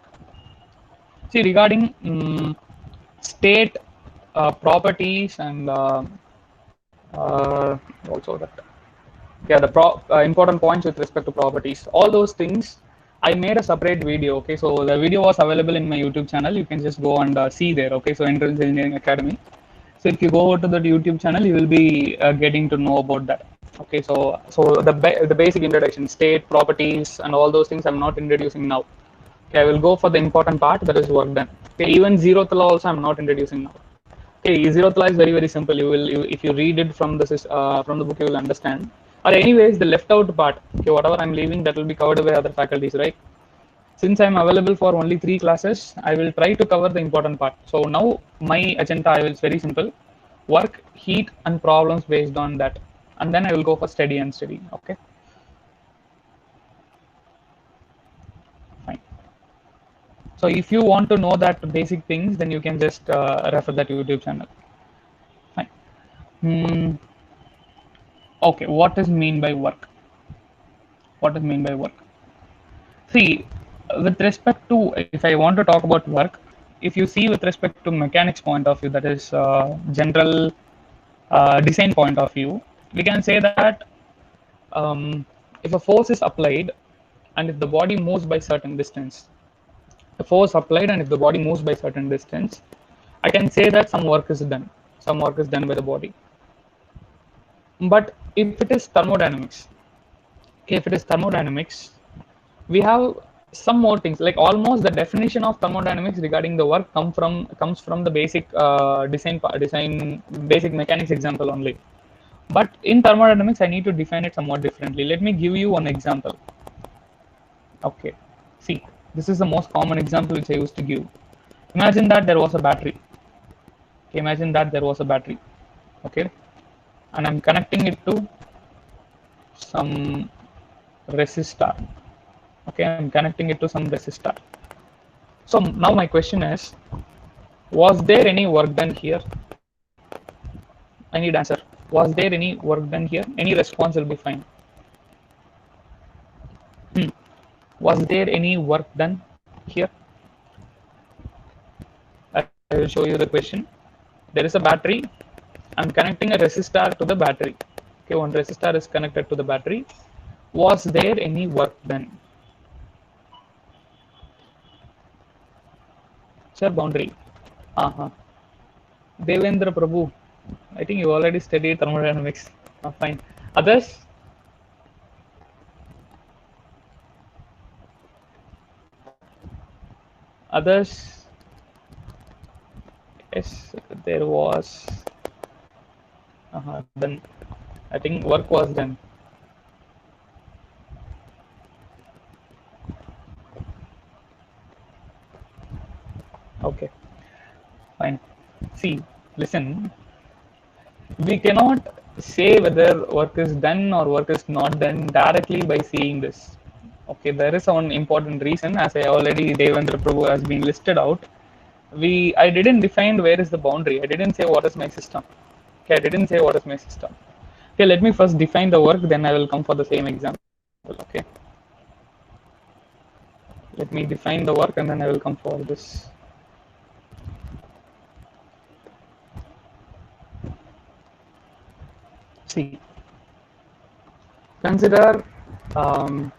[SPEAKER 1] See, regarding state properties and also that, yeah, the important points with respect to properties, all those things, I made a separate video. Okay, so the video was available in my YouTube channel. You can just go and see there. Okay, so Entrance Engineering Academy. So if you go over to the YouTube channel, you will be getting to know about that. Okay, so the basic introduction, state properties, and all those things I'm not introducing now. Okay, I will go for the important part, that is work done. Okay, even zeroth law also I'm not introducing now. Okay, zeroth law is very simple. If you read it from the book, you will understand. Or anyways, the left out part, okay, whatever I'm leaving, that will be covered by other faculties, right? Since I'm available for only 3 classes, I will try to cover the important part. So now my agenda is very simple: work, heat, and problems based on that, and then I will go for study and study. Okay, fine. So if you want to know that basic things, then you can just refer that YouTube channel. Fine. Hmm. Okay, what is mean by work? What is mean by work? See, with respect to, if I want to talk about work, if you see with respect to mechanics point of view, that is general design point of view, we can say that if a force is applied and if the body moves by certain distance, the force applied and if the body moves by certain distance, I can say that some work is done. Some work is done by the body. But if it is thermodynamics, okay, if it is thermodynamics, we have some more things, like almost the definition of thermodynamics regarding the work comes from the basic design basic mechanics example only. But in thermodynamics, I need to define it somewhat differently. Let me give you one example. Okay, see, this is the most common example which I used to give. Imagine that there was a battery. Okay, imagine that there was a battery. Okay, and I'm connecting it to some resistor. Okay, I'm connecting it to some resistor. So now my question is, was there any work done here? I need answer. Was there any work done here? Any response will be fine. Hmm. Was there any work done here? I will show you the question. There is a battery. I'm connecting a resistor to the battery. Okay, one resistor is connected to the battery. Was there any work done? Sir, boundary. Uh-huh. Devendra Prabhu. I think you already studied thermodynamics. Fine. Others? Others? Yes, there was. Then I think work was done. Okay, fine. See, listen, we cannot say whether work is done or work is not done directly by seeing this. Okay, there is one important reason, as I already Devendra Prabhu has been listed out. I didn't define where is the boundary. I didn't say what is my system. Okay, I didn't say what is my system. Okay, let me first define the work, then I will come for the same example. Okay, let me define the work and then I will come for this. See, consider um,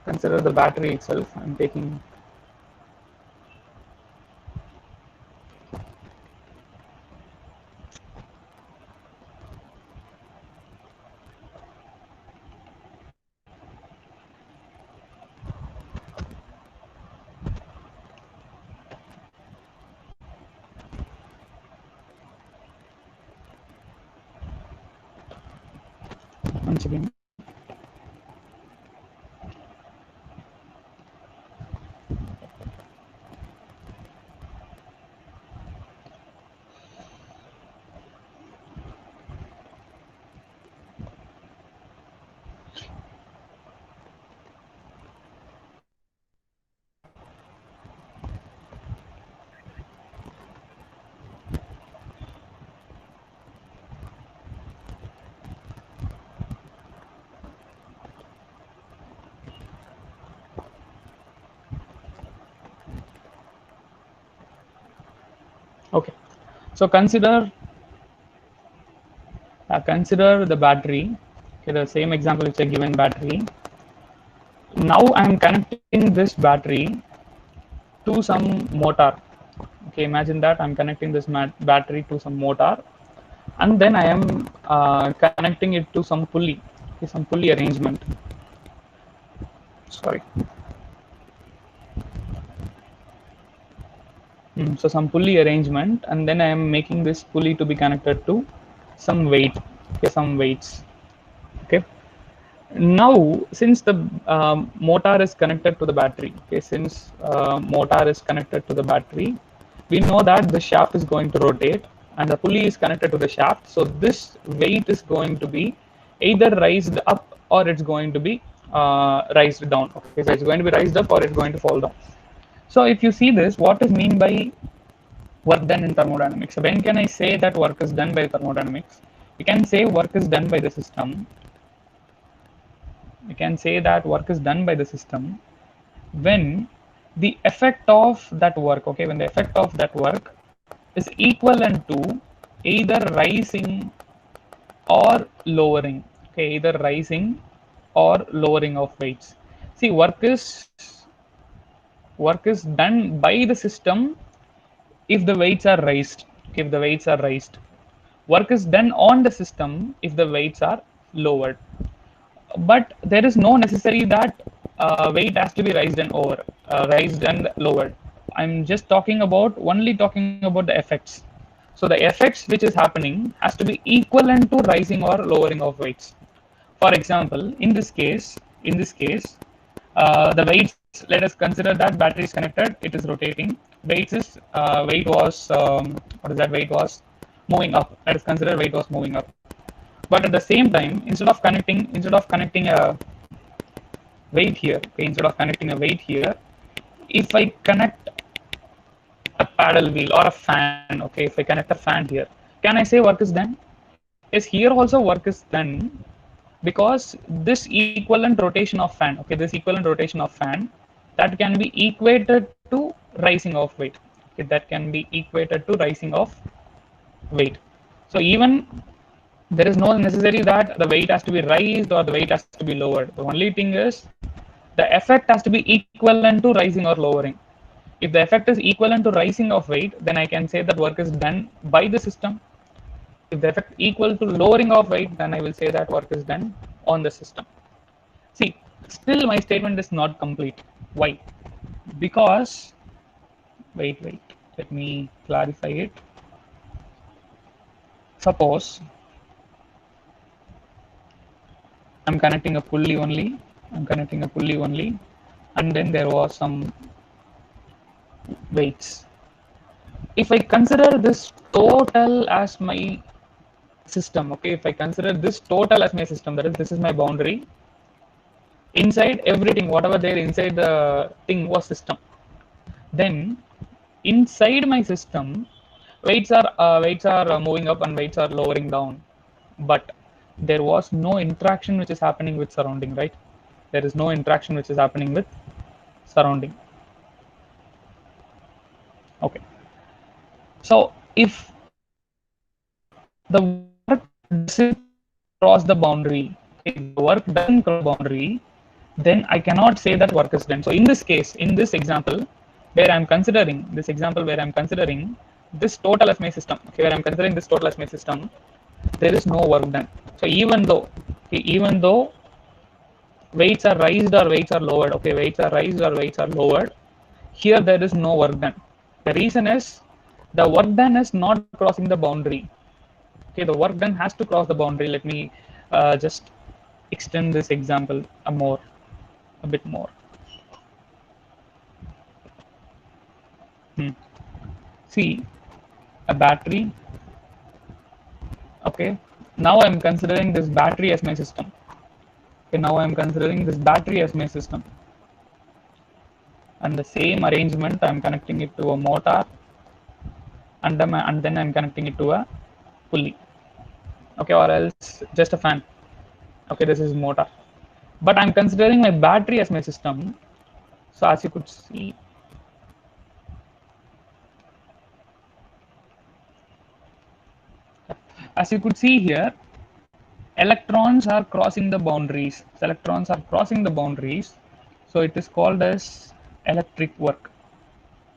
[SPEAKER 1] consider the battery itself. I'm taking. Once again. Okay, so consider the battery. Okay, the same example which I given battery. Now I am connecting this battery to some motor. Okay, imagine that I'm connecting this battery to some motor, and then I am connecting it to some pulley. Okay, some pulley arrangement. Sorry. So some pulley arrangement, and then I am making this pulley to be connected to some weight. Okay, some weights. Okay. Now, since the motor is connected to the battery, okay, since motor is connected to the battery, we know that the shaft is going to rotate and the pulley is connected to the shaft. So this weight is going to be either raised up or it's going to be raised down. Okay, so it's going to be raised up or it's going to fall down. So if you see this, what is mean by work done in thermodynamics? So when can I say that work is done by thermodynamics? You can say work is done by the system. You can say that work is done by the system when the effect of that work, okay, when the effect of that work is equivalent to either rising or lowering, okay, either rising or lowering of weights. See, work is done by the system if the weights are raised. If the weights are raised, work is done on the system if the weights are lowered. But there is no necessary that weight has to be raised and lowered. I'm just talking about only talking about the effects. So the effects which is happening has to be equivalent to rising or lowering of weights. For example, in this case, the weights. Let us consider that battery is connected. It is rotating. Weight was what is that? Weight was moving up. Let us consider weight was moving up. But at the same time, instead of connecting a weight here, okay, instead of connecting a weight here, if I connect a paddle wheel or a fan, okay, if I connect a fan here, can I say work is done? Yes, here also work is done because this equivalent rotation of fan, okay, this equivalent rotation of fan, that can be equated to rising of weight. Okay, that can be equated to rising of weight. So even there is no necessary that the weight has to be raised or the weight has to be lowered. The only thing is the effect has to be equivalent to rising or lowering. If the effect is equivalent to rising of weight, then I can say that work is done by the system. If the effect equal to lowering of weight, then I will say that work is done on the system. See, still my statement is not complete. Why? Because, wait, let me clarify it. Suppose I'm connecting a pulley only, and then there was some weights. If I consider this total as my system, okay, if I consider this total as my system, that is, this is my boundary. Inside everything, whatever there inside the thing was system. Then inside my system, weights are moving up and weights are lowering down. But there was no interaction which is happening with surrounding, right? There is no interaction which is happening with surrounding. Okay. So if the work doesn't cross the boundary, okay, if the work doesn't cross the boundary, then I cannot say that work is done. So in this case, in this example, where I'm considering this total as my system, okay, where I'm considering this total as my system, there is no work done. So even though weights are raised or weights are lowered, okay, weights are raised or weights are lowered, here there is no work done. The reason is the work done is not crossing the boundary. Okay, the work done has to cross the boundary. Let me just extend this example a bit more. Hmm. See, a battery. Okay, now I'm considering this battery as my system. Okay, now I'm considering this battery as my system, and the same arrangement I'm connecting it to a motor, and then I'm connecting it to a pulley. Okay, or else just a fan. Okay, this is motor, but I'm considering my battery as my system. So as you could see here, electrons are crossing the boundaries. So electrons are crossing the boundaries, so it is called as electric work.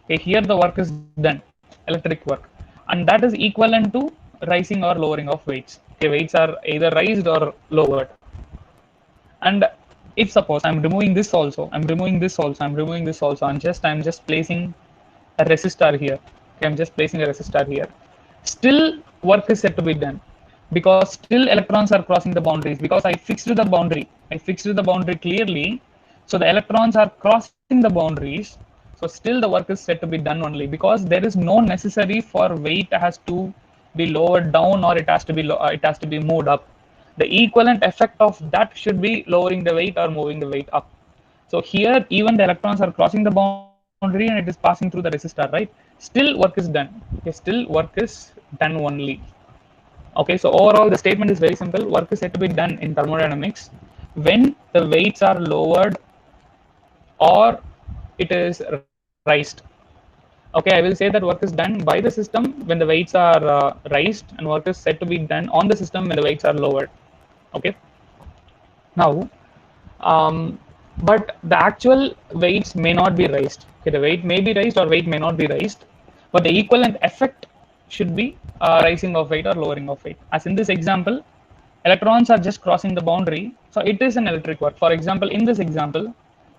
[SPEAKER 1] Okay, here the work is done, electric work, and that is equivalent to rising or lowering of weights. Okay, weights are either raised or lowered. And if suppose I'm just placing a resistor here. Okay, I'm just placing a resistor here. Still, work is said to be done because still electrons are crossing the boundaries because I fixed the boundary. I fixed the boundary clearly, so the electrons are crossing the boundaries. So still the work is said to be done only because there is no necessary for weight has to be lowered down or it has to be moved up. The equivalent effect of that should be lowering the weight or moving the weight up. So here, even the electrons are crossing the boundary and it is passing through the resistor, right? Still work is done. Okay, still work is done only. Okay, so overall, the statement is very simple. Work is said to be done in thermodynamics when the weights are lowered or it is raised. Okay, I will say that work is done by the system when the weights are raised, and work is said to be done on the system when the weights are lowered. Okay, now, um, but the actual weights may not be raised. Okay, the weight may be raised or weight may not be raised, but the equivalent effect should be rising of weight or lowering of weight. As in this example, electrons are just crossing the boundary, so it is an electric work. For example, in this example,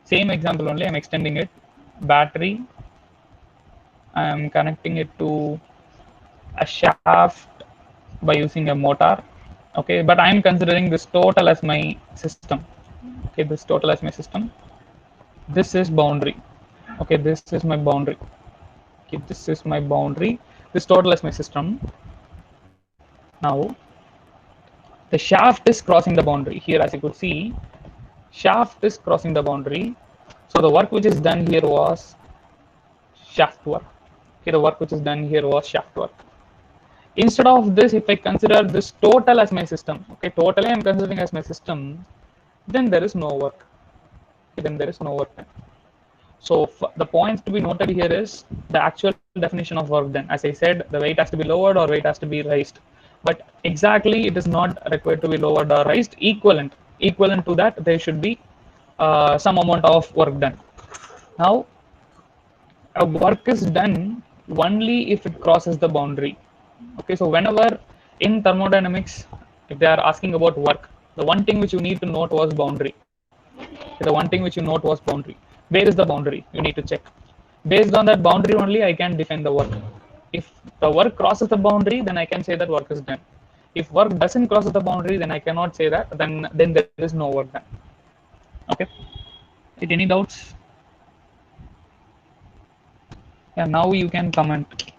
[SPEAKER 1] same example only, I'm extending it. Battery, I'm connecting it to a shaft by using a motor. Okay, but I'm considering this total as my system. Okay, this total as my system. This is boundary. Okay, this is my boundary. Okay, this is my boundary. This total is my system. Now the shaft is crossing the boundary. Here, as you could see, shaft is crossing the boundary. So the work which is done here was shaft work. Okay, the work which is done here was shaft work. Instead of this, if I consider this total as my system, okay, totally I'm considering as my system, then there is no work. Okay, then there is no work done. So the point to be noted here is the actual definition of work done. As I said, the weight has to be lowered or weight has to be raised. But exactly, it is not required to be lowered or raised. Equivalent to that, there should be some amount of work done. Now, a work is done only if it crosses the boundary. Okay, so whenever in thermodynamics, if they are asking about work, the one thing which you need to note was boundary. The one thing which you note was boundary. Where is the boundary? You need to check. Based on that boundary only, I can define the work. If the work crosses the boundary, then I can say that work is done. If work doesn't cross the boundary, then I cannot say that. Then there is no work done. Okay. Any doubts? Yeah. Now you can comment.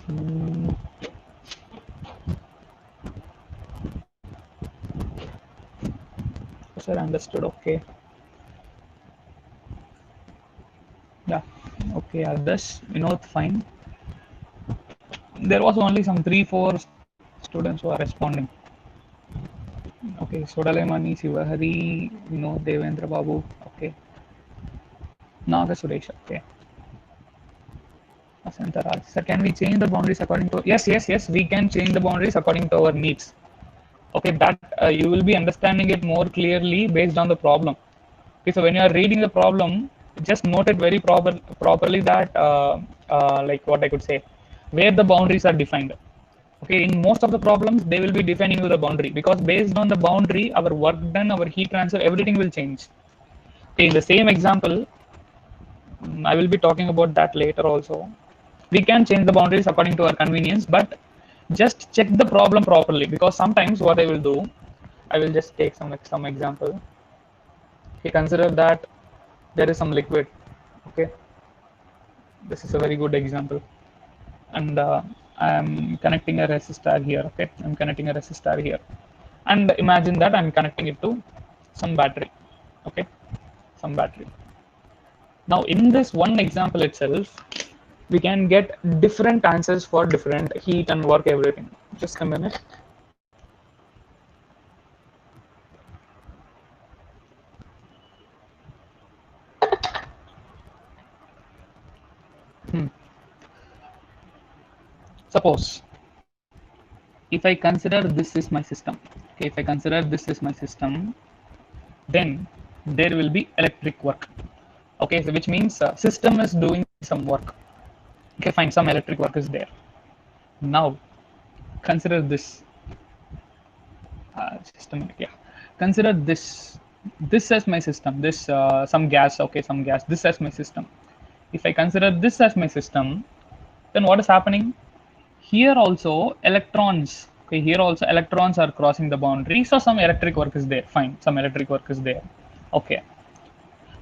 [SPEAKER 1] Hmm, sir, understood. Okay. Yeah. Okay. Others, fine. There was only some 3, 4 students who are responding. Okay, Sodalemani, Sivahari, Devendra Babu. Okay, Naga Suresh. Okay, Asanta Raj. Sir, can we change the boundaries according to? Yes, yes, yes. We can change the boundaries according to our needs. Okay, that you will be understanding it more clearly based on the problem. Okay, so when you are reading the problem, just note it very properly that like what I could say, where the boundaries are defined. Okay, in most of the problems, they will be defining you the boundary because based on the boundary, our work done, our heat transfer, everything will change. Okay, in the same example, I will be talking about that later also. We can change the boundaries according to our convenience, but just check the problem properly because sometimes what I will do, I will just take some example. Okay, consider that there is some liquid. Okay, this is a very good example, and I'm connecting a resistor here. Okay, I'm connecting a resistor here, and imagine that I'm connecting it to some battery. Okay, some battery. Now, in this one example itself, we can get different answers for different heat and work, everything. Just a minute. Hmm. Suppose if I consider this is my system, okay, if I consider this is my system, then there will be electric work. Okay, so which means system is doing some work. Okay, fine, some electric work is there. Now consider this. Just a minute. Yeah, consider this. This as my system. This some gas. Okay, some gas. This as my system. If I consider this as my system, then what is happening? Here also electrons. Okay, here also electrons are crossing the boundary. So some electric work is there. Fine, some electric work is there. Okay.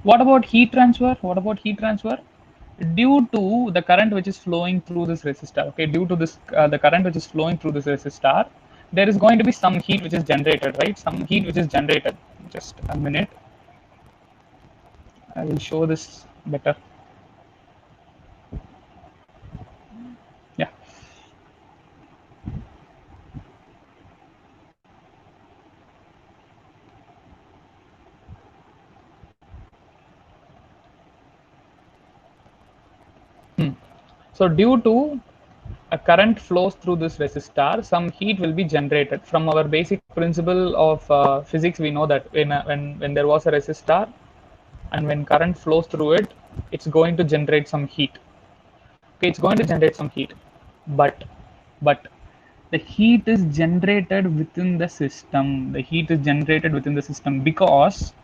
[SPEAKER 1] What about heat transfer? What about heat transfer? Due to the current which is flowing through this resistor, okay, due to this the current which is flowing through this resistor, there is going to be some heat which is generated, right? Some heat which is generated. Just a minute, I will show this better. Yeah. So due to a current flows through this resistor, some heat will be generated. From our basic principle of physics, we know that when there was a resistor and when current flows through it, it's going to generate some heat. Okay, it's going to generate some heat, but but the heat is generated within the system. The heat is generated within the system because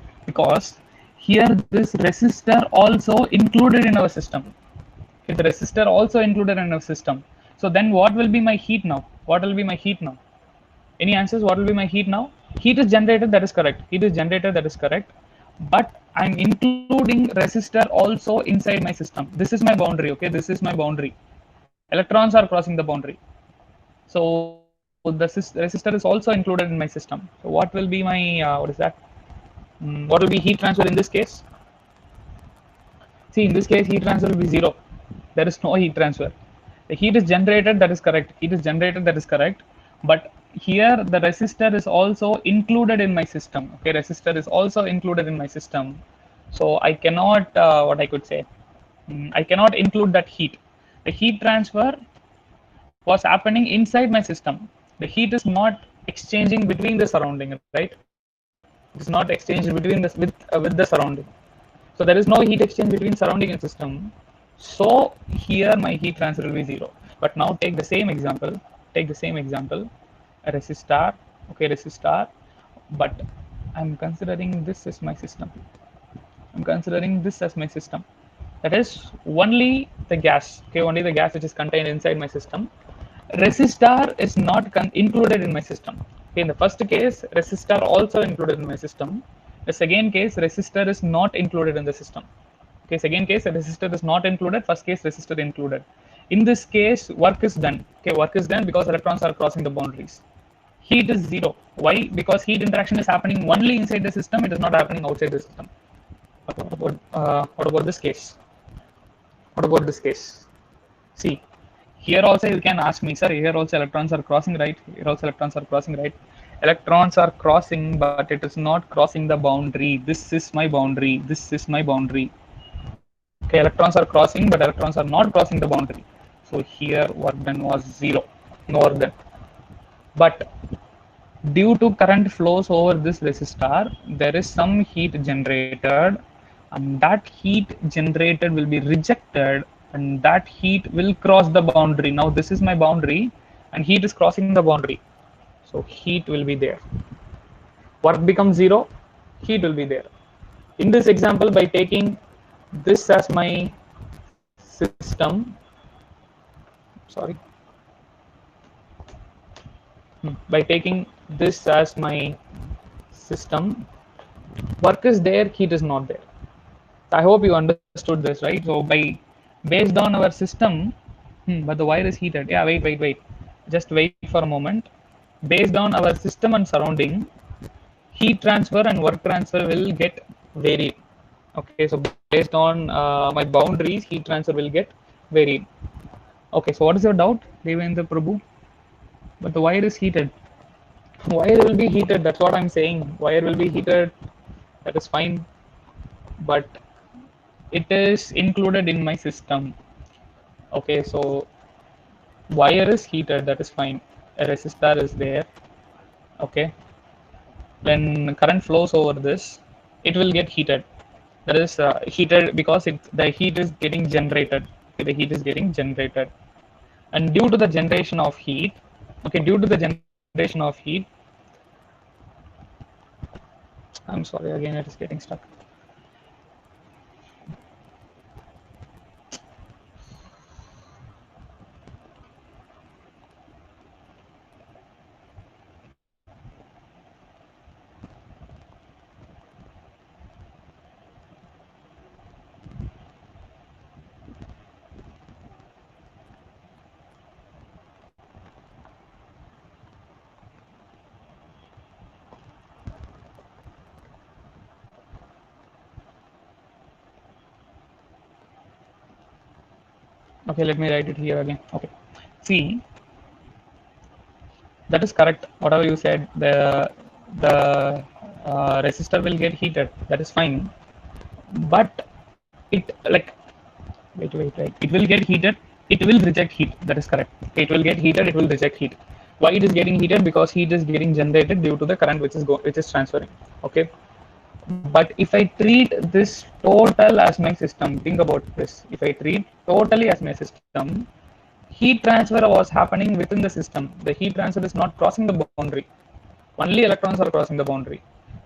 [SPEAKER 1] here this resistor also included in our system. Okay, the resistor also included in our system. So then what will be my heat now? What will be my heat now? Any answers? What will be my heat now? Heat is generated, that is correct. Heat is generated, that is correct. But I'm including resistor also inside my system. This is my boundary, okay? This is my boundary. Electrons are crossing the boundary. So the resistor is also included in my system. So what will be my, what is that? What will be heat transfer in this case? See, in this case, heat transfer will be zero. There is no heat transfer. The heat is generated, that is correct. Heat is generated, that is correct. But here the resistor is also included in my system. Okay, resistor is also included in my system. So I cannot, what I could say, I cannot include that heat. The heat transfer was happening inside my system. The heat is not exchanging between the surrounding, right? It's not exchanged between the with the surrounding. So there is no heat exchange between surrounding and system. So here my heat transfer will be zero. But now take the same example. Take the same example. A resistor. Okay, resistor. But I'm considering this as my system. I'm considering this as my system. That is only the gas. Okay, only the gas which is contained inside my system. Resistor is not included in my system. Okay, in the first case, resistor also included in my system. The second case, resistor is not included in the system. Okay, second case, resistor is not included. First case, resistor included. In this case, work is done. Okay, work is done because electrons are crossing the boundaries. Heat is zero. Why? Because heat interaction is happening only inside the system. It is not happening outside the system. What about this case? What about this case? See, here also you can ask me, sir, here also electrons are crossing, right? Here also electrons are crossing, right? Electrons are crossing, but it is not crossing the boundary. This is my boundary. This is my boundary. Okay, electrons are crossing, but electrons are not crossing the boundary. So here work done was zero, no work done. But due to current flows over this resistor, there is some heat generated, and that heat generated will be rejected, and that heat will cross the boundary. Now this is my boundary, and heat is crossing the boundary. So heat will be there. Work becomes zero, heat will be there. In this example, by taking this as my system, sorry, by taking this as my system, work is there, heat is not there. I hope you understood this, right? So by based on our system, but the wire is heated. Yeah, wait. Just wait for a moment. Based on our system and surrounding, heat transfer and work transfer will get varied. Okay, so based on my boundaries, heat transfer will get varied. Okay, so what is your doubt, Devendra Prabhu? But the wire is heated. Wire will be heated. That's what I'm saying. Wire will be heated. That is fine. But it is included in my system. Okay, so wire is heated, that is fine. A resistor is there. Okay, when current flows over this, it will get heated. That is heated because the heat is getting generated. The heat is getting generated, and due to the generation of heat, okay, due to the generation of heat, I'm sorry, again it is getting stuck. Okay, let me write it here again. Okay, see, that is correct. Whatever you said, the resistor will get heated. That is fine, but it like wait. It will get heated, it will reject heat. That is correct. It will get heated, it will reject heat. Why it is getting heated? Because heat is getting generated due to the current which is transferring. Okay, but if I treat this total as my system, think about this. If I treat totally as my system, heat transfer was happening within the system. The heat transfer is not crossing the boundary. Only electrons are crossing the boundary.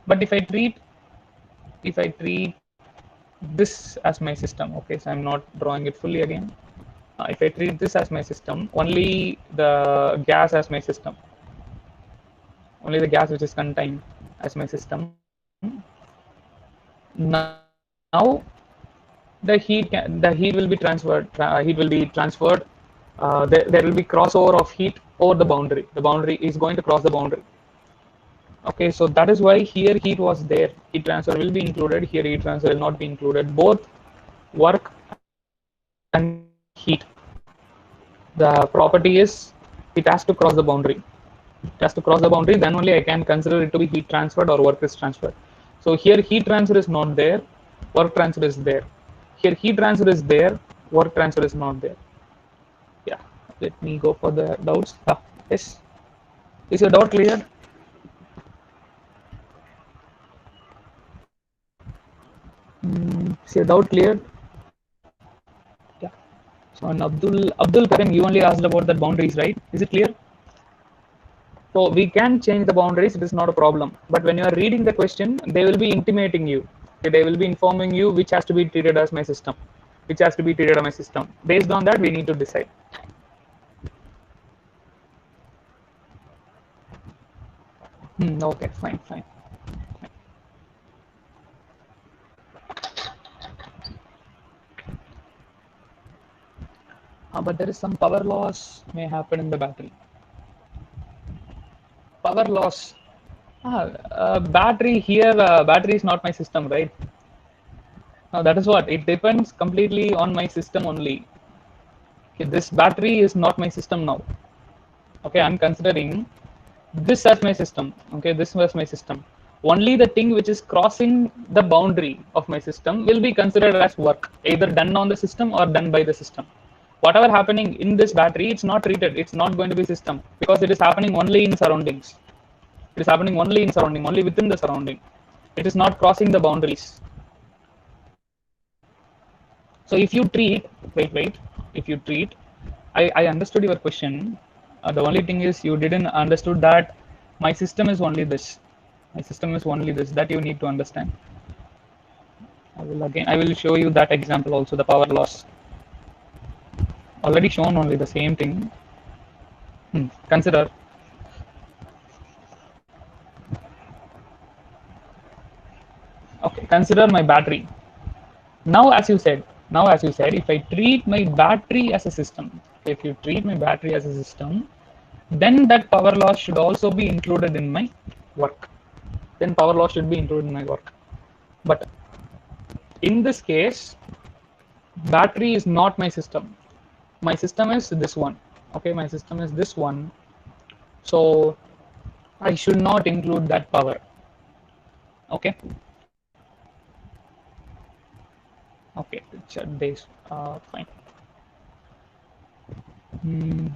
[SPEAKER 1] But if I treat this as my system, okay, so I'm not drawing it fully again. If I treat this as my system, only the gas as my system, only the gas which is contained as my system. Now the heat will be transferred. Heat will be transferred. There will be crossover of heat over the boundary. The boundary is going to cross the boundary. Okay, so that is why here heat was there. Heat transfer will be included. Here heat transfer will not be included. Both work and heat. The property is it has to cross the boundary. It has to cross the boundary. Then only I can consider it to be heat transferred or work is transferred. So here heat transfer is not there. Work transfer is there. Here heat transfer is there. Work transfer is not there. Yeah. Let me go for the doubts. Yes. Is your doubt clear? Is your doubt clear? Yeah. So on Abdul Karim, you only asked about the boundaries, right? Is it clear? So we can change the boundaries. It is not a problem. But when you are reading the question, they will be intimating you. Okay, they will be informing you which has to be treated as my system, which has to be treated as my system. Based on that, we need to decide. Okay, fine, fine. But there is some power loss may happen in the battery. Power loss. Battery here. Battery is not my system, right? That is what it depends completely on my system only. Okay, this battery is not my system now. Okay, I'm considering this as my system. Okay, this was my system. Only the thing which is crossing the boundary of my system will be considered as work, either done on the system or done by the system. Whatever happening in this battery, it's not treated, it's not going to be system, because it is happening only in surroundings. It is happening only in surrounding, only within the surrounding. It is not crossing the boundaries. So if you treat, wait, if you treat, I understood your question. The only thing is you didn't understood that my system is only this. My system is only this. That you need to understand. I will show you that example also. The power loss already shown only the same thing. Consider, okay. Consider my battery. Now as you said, if I treat my battery as a system, if you treat my battery as a system, then that power loss should also be included in my work. Then power loss should be included in my work. But in this case, battery is not my system. My system is this one. Okay, my system is this one. So I should not include that power. Okay. Okay. Days. Fine. Hmm.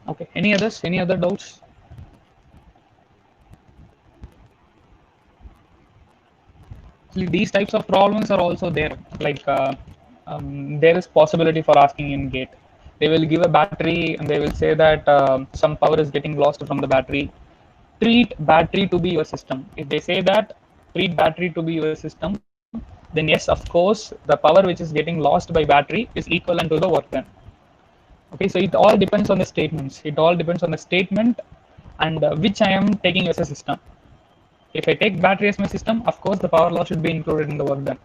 [SPEAKER 1] Okay. Any others? Any other doubts? These types of problems are also there. Like there is possibility for asking in gate. They will give a battery and they will say that some power is getting lost from the battery. Treat battery to be your system. If they say that treat battery to be your system, then yes, of course, the power which is getting lost by battery is equivalent to the work done. Okay, so it all depends on the statements. It all depends on the statement and which I am taking as a system. If I take battery as my system, of course, the power loss should be included in the work done.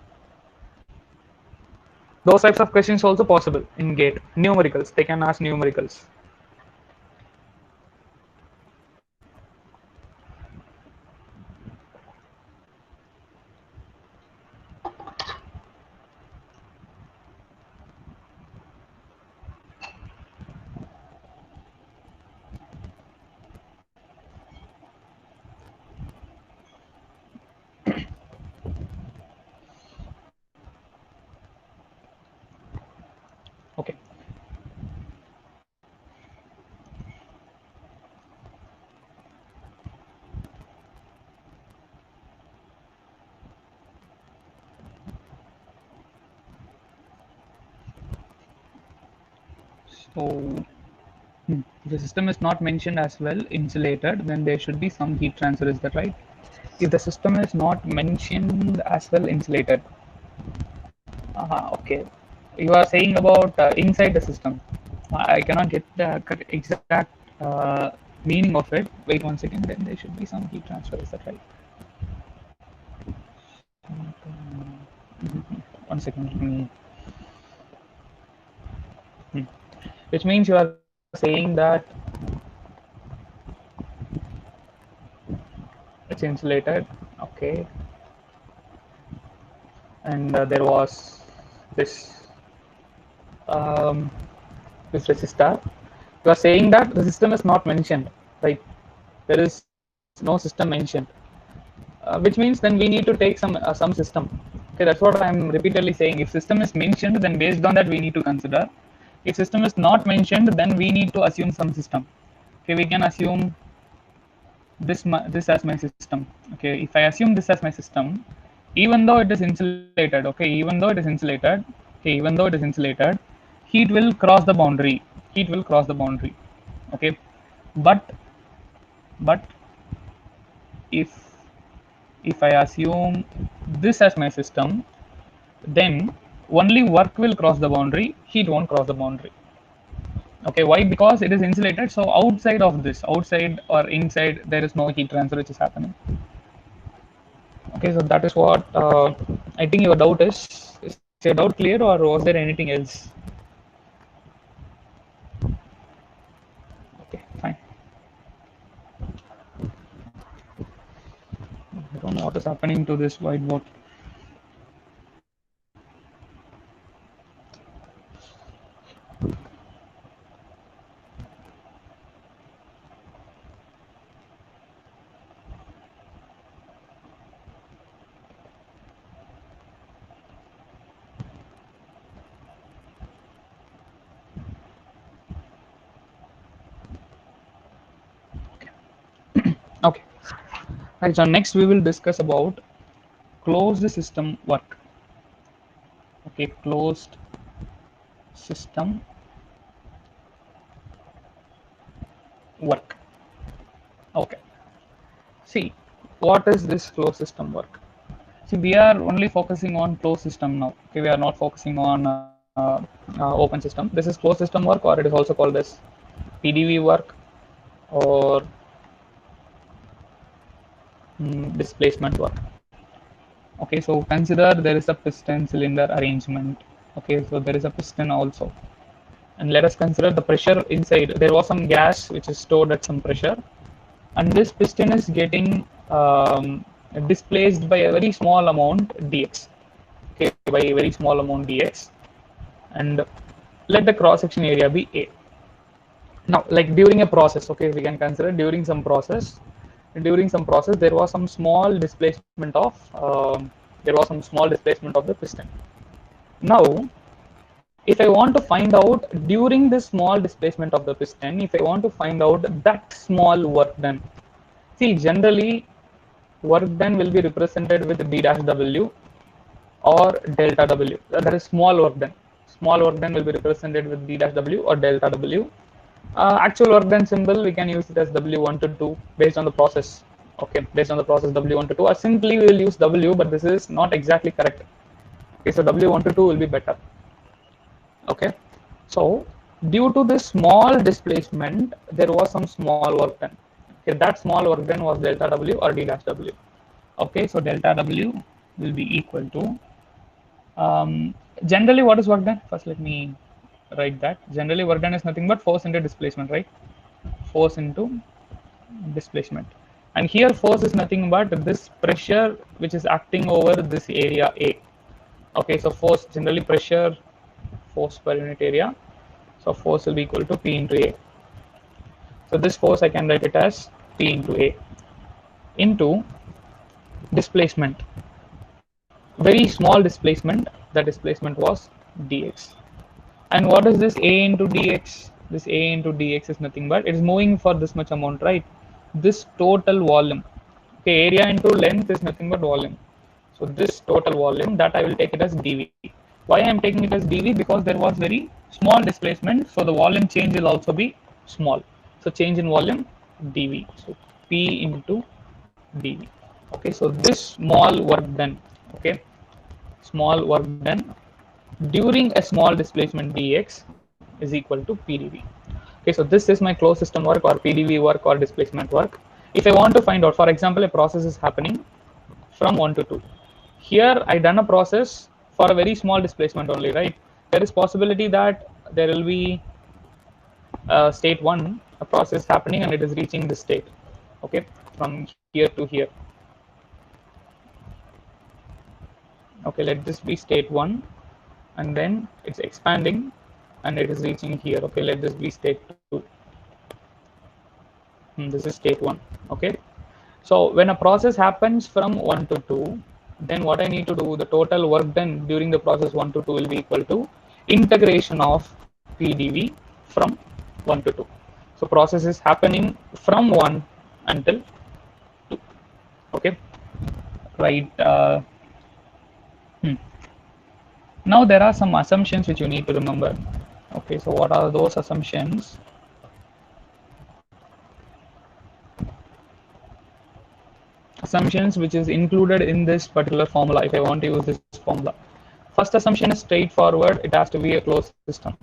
[SPEAKER 1] Those types of questions also possible in gate. Numericals, they can ask numericals. Okay. So the system is not mentioned as well insulated, then there should be some heat transfer. Is that right? If the system is not mentioned as well insulated, okay. You are saying about inside the system. I cannot get the exact meaning of it. Wait 1 second. Then there should be some heat transfer. Is that right? 1 second. Hmm. Which means you are saying that it's insulated. Okay. And there was this um, this resistor. You are saying that the system is not mentioned, right? There is no system mentioned, which means then we need to take some system. Okay, that's what I'm repeatedly saying. If system is mentioned, then based on that we need to consider. If system is not mentioned, then we need to assume some system. Okay, we can assume this as my system. Okay, if I assume this as my system, even though it is insulated, okay, even though it is insulated, okay, even though it is insulated, heat will cross the boundary. Heat will cross the boundary. Okay, but if I assume this as my system, then only work will cross the boundary, heat won't cross the boundary. Okay, why? Because it is insulated, so outside of this, outside or inside, there is no heat transfer which is happening. Okay, so that is what I think your doubt is. Is your doubt clear, or was there anything else? Okay, fine. I don't know what is happening to this whiteboard. Okay, right. So next we will discuss about closed system work. Okay, closed system work. Okay. See, what is this closed system work? See, we are only focusing on closed system now. Okay, we are not focusing on open system. This is closed system work, or it is also called as PDV work or displacement work. Okay, so consider there is a piston cylinder arrangement. Okay, so there is a piston also, and let us consider the pressure inside. There was some gas which is stored at some pressure, and this piston is getting displaced by a very small amount dx. Okay, by a very small amount dx, and let the cross section area be a. Now, like during a process, okay, we can consider during some process there was some small displacement of the piston. Now, if I want to find out during this small displacement of the piston, if I want to find out that small work done, see, generally work done will be represented with d dash w or delta w. That is small work done. Small work done will be represented with d dash w or delta w. Actual work done symbol, we can use it as W1 to 2 based on the process. Okay, based on the process W1 to 2, or simply we will use W, but this is not exactly correct. Okay, so W1 to 2 will be better. Okay, so due to this small displacement, there was some small work done. Okay, that small work done was delta W or D dash W. Okay, so delta W will be equal to generally what is work done? First, let me write that. Generally, work done is nothing but force into displacement, right? Force into displacement. And here force is nothing but this pressure which is acting over this area A. Okay, so force, generally pressure, force per unit area. So force will be equal to P into A. So this force I can write it as P into A into displacement. Very small displacement, the displacement was dx. And what is this A into dx? This A into dx is nothing but it is moving for this much amount, right? This total volume. Okay, area into length is nothing but volume. So this total volume, that I will take it as dV. Why I am taking it as dV? Because there was very small displacement, so the volume change will also be small. So change in volume dV. So P into dV. Okay, so this small work done. Okay, small work done during a small displacement dx is equal to PdV. Okay, so this is my closed system work or PdV work or displacement work. If I want to find out, for example, a process is happening from 1 to 2. Here I done a process for a very small displacement only, right? There is possibility that there will be state 1, a process happening and it is reaching this state. Okay, from here to here. Okay, let this be state 1 and then it's expanding and it is reaching here. Okay, let this be state 2. This is state 1. Okay, so when a process happens from 1 to 2, then what I need to do, the total work done during the process 1 to 2 will be equal to integration of PdV from 1 to 2. So process is happening from 1 until 2. Okay, right. Hmm. Now there are some assumptions which you need to remember. Okay, so what are those assumptions? Assumptions which is included in this particular formula if I want to use this formula. First assumption is straightforward, it has to be a closed system.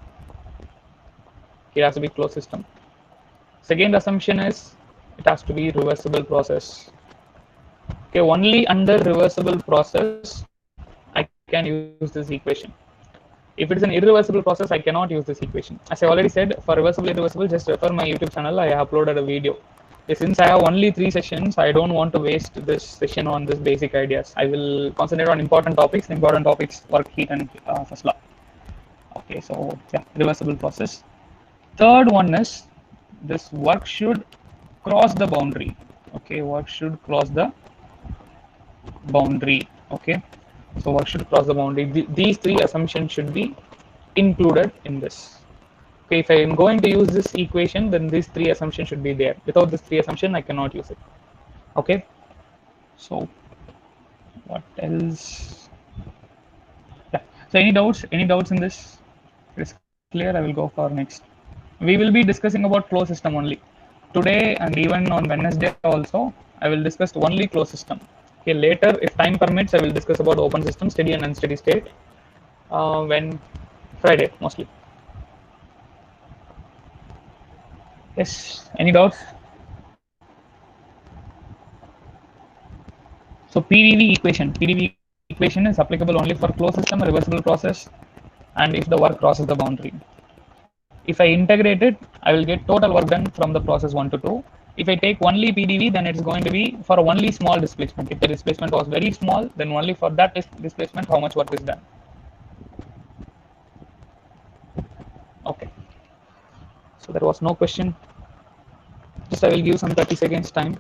[SPEAKER 1] It has to be closed system. Second assumption is it has to be reversible process. Okay, only under reversible process I can use this equation. If it is an irreversible process, I cannot use this equation. As I already said, for reversible, irreversible, just refer my YouTube channel. I have uploaded a video. Since I have only 3 sessions, I don't want to waste this session on this basic ideas. I will concentrate on important topics. Important topics: work, heat, and first law. Okay, so yeah, reversible process. Third one is this work should cross the boundary. Okay, work should cross the boundary. Okay, so work should cross the boundary. These 3 assumptions should be included in this. Okay, if I am going to use this equation, then these 3 assumptions should be there. Without this 3 assumption, I cannot use it. Okay, so what else? Yeah. So any doubts? Any doubts in this? If it's clear, I will go for next. We will be discussing about closed system only today, and even on Wednesday also. I will discuss only closed system. Okay, later, if time permits, I will discuss about open system, steady and unsteady state. When Friday mostly. Yes. Any doubts? So PdV equation is applicable only for closed system, reversible process, and if the work crosses the boundary. If I integrate it, I will get total work done from the process 1 to 2. If I take only PdV, then it's going to be for only small displacement. If the displacement was very small, then only for that displacement, how much work is done. Okay. So there was no question. Just I will give some 30 seconds time.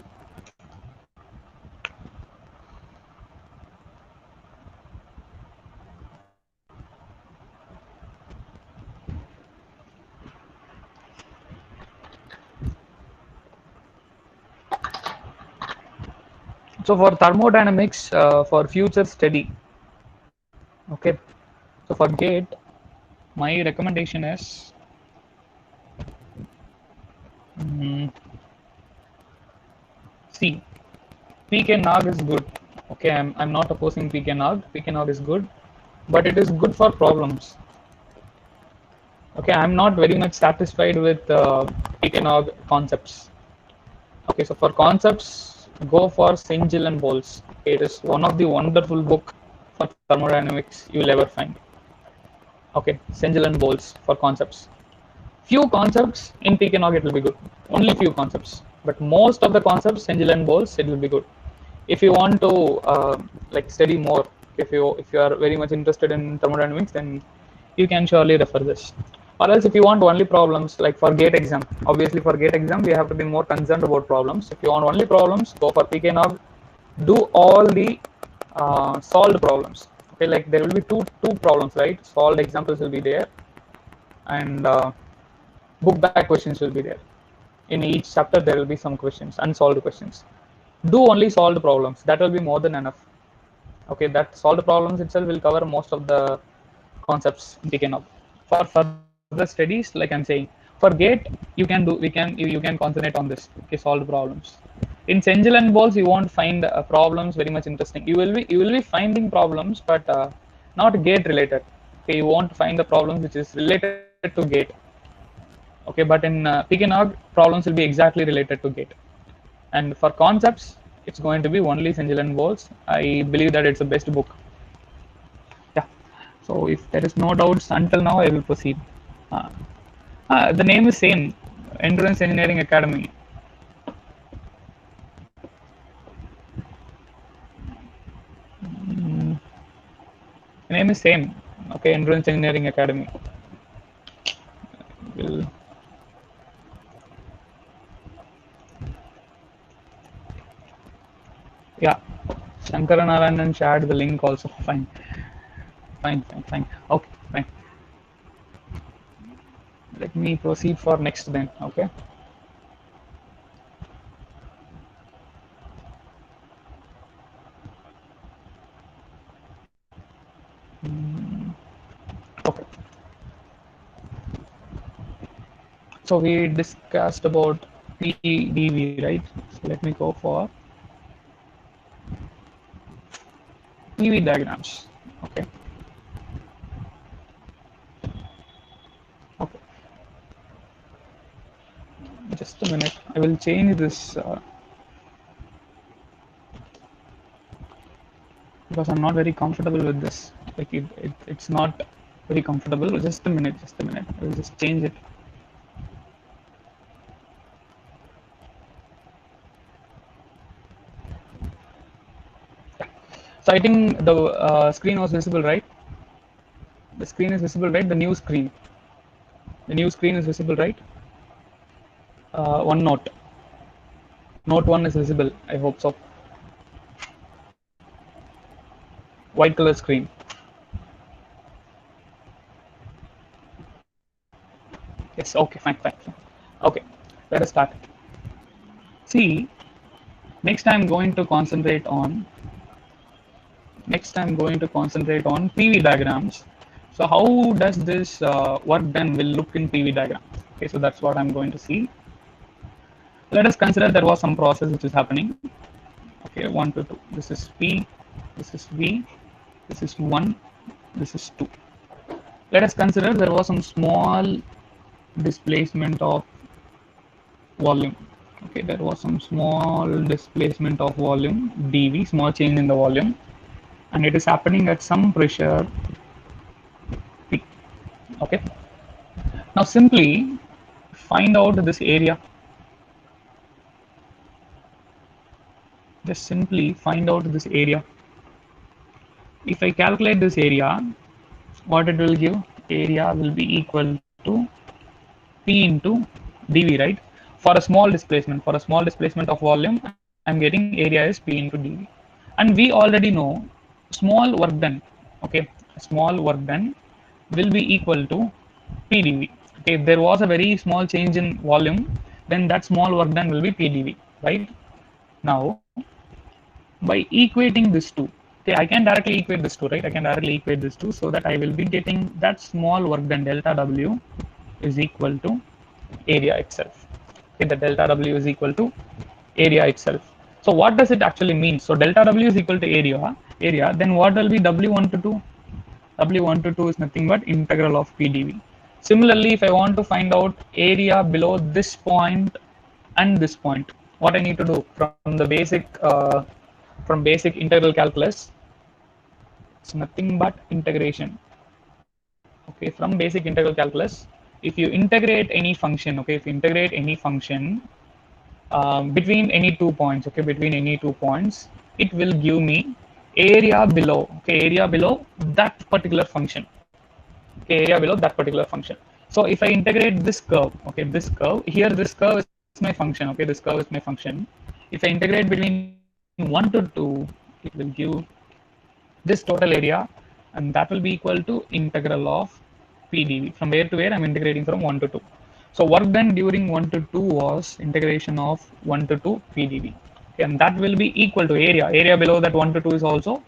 [SPEAKER 1] So for thermodynamics, for future study, okay. So for GATE, my recommendation is see, PK-NAG is good. Okay, I'm not opposing PK-NAG. PK-NAG is good, but it is good for problems. Okay, I'm not very much satisfied with PK-NAG concepts. Okay, so for concepts, go for Cengel and Bowles. Okay, it is one of the wonderful book for thermodynamics you will ever find. Okay, Cengel and Bowles for concepts. Few concepts in PK-NAG it will be good. Only few concepts, but most of the concepts Cengel and Bowles it will be good. If you want to like study more, if you are very much interested in thermodynamics, then you can surely refer this. Or else if you want only problems, like for GATE exam, obviously for GATE exam we have to be more concerned about problems. If you want only problems, go for PK-NAG. Do all the solved problems. Okay, like there will be two problems, right? Solved examples will be there. and book back questions will be there. In each chapter there will be some questions, unsolved questions. Do only solved problems, that will be more than enough. Okay, that solved problems itself will cover most of the concepts taken up. For further studies, like I'm saying, for gate you can do, you can concentrate on this. Okay, solved problems. In Cengel and Bowles you won't find problems very much interesting. You will be finding problems, but not gate related. Okay, you won't find the problems which is related to gate. Okay, but in Pekinog problems will be exactly related to gate. And for concepts, it's going to be only Cengel and Bowles. I believe that it's the best book. Yeah. So if there is no doubts until now, I will proceed. Uh, the name is same, Endurance Engineering Academy. The name is same. Okay, Endurance Engineering Academy. Will yeah. Shankaranarayanan shared the link also. Fine, fine, fine, fine. Okay, fine. Let me proceed for next then. Okay. Okay. So we discussed about PDV, right? So let me go for PV diagrams. Okay. Okay. Just a minute. I will change this because I'm not very comfortable with this. Like it's not very comfortable. Just a minute. Just a minute. I will just change it. So I think the screen was visible, right? The screen is visible, right? The new screen. The new screen is visible, right? One note. Note one is visible. I hope so. White color screen. Yes. Okay. Fine. Fine. Fine. Okay. Let us start. See, next I'm going to concentrate on PV diagrams. So how does this work then will look in PV diagram? Okay, so that's what I'm going to see. Let us consider there was some process which is happening. Okay, 1 to 2. This is P, this is V, this is 1, this is 2. Let us consider there was some small displacement of volume. Okay, there was some small displacement of volume, dV, small change in the volume, and it is happening at some pressure P. Okay, now simply find out this area. Just simply find out this area. If I calculate this area, what it will give? Area will be equal to P into dV, right? For a small displacement of volume, I'm getting area is P into dV. And we already know small work done, okay? Small work done will be equal to P dV. Okay, if there was a very small change in volume, then that small work done will be P dV, right? Now, by equating this two, okay, I can directly equate this two, right? I can directly equate this two so that I will be getting that small work done delta W is equal to area itself. Okay, the delta W is equal to area itself. So what does it actually mean? So delta W is equal to area, then what will be W1 to 2? W1 to 2 is nothing but integral of PdV. Similarly, if I want to find out area below this point and this point, what I need to do from basic integral calculus, it's nothing but integration. Okay, from basic integral calculus, if you integrate any function, okay, if you integrate any function between any 2 points, okay, between any 2 points, it will give me area below, okay, area below that particular function, okay, area below that particular function. So if I integrate this curve, okay, this curve here, this curve is my function, okay, this curve is my function. If I integrate between 1 to 2, it will give this total area, and that will be equal to integral of PdV. From where to where? I'm integrating from 1 to 2. So work done during 1 to 2 was integration of 1 to 2 PdV. Okay, and that will be equal to area. Area below that 1 to 2 is also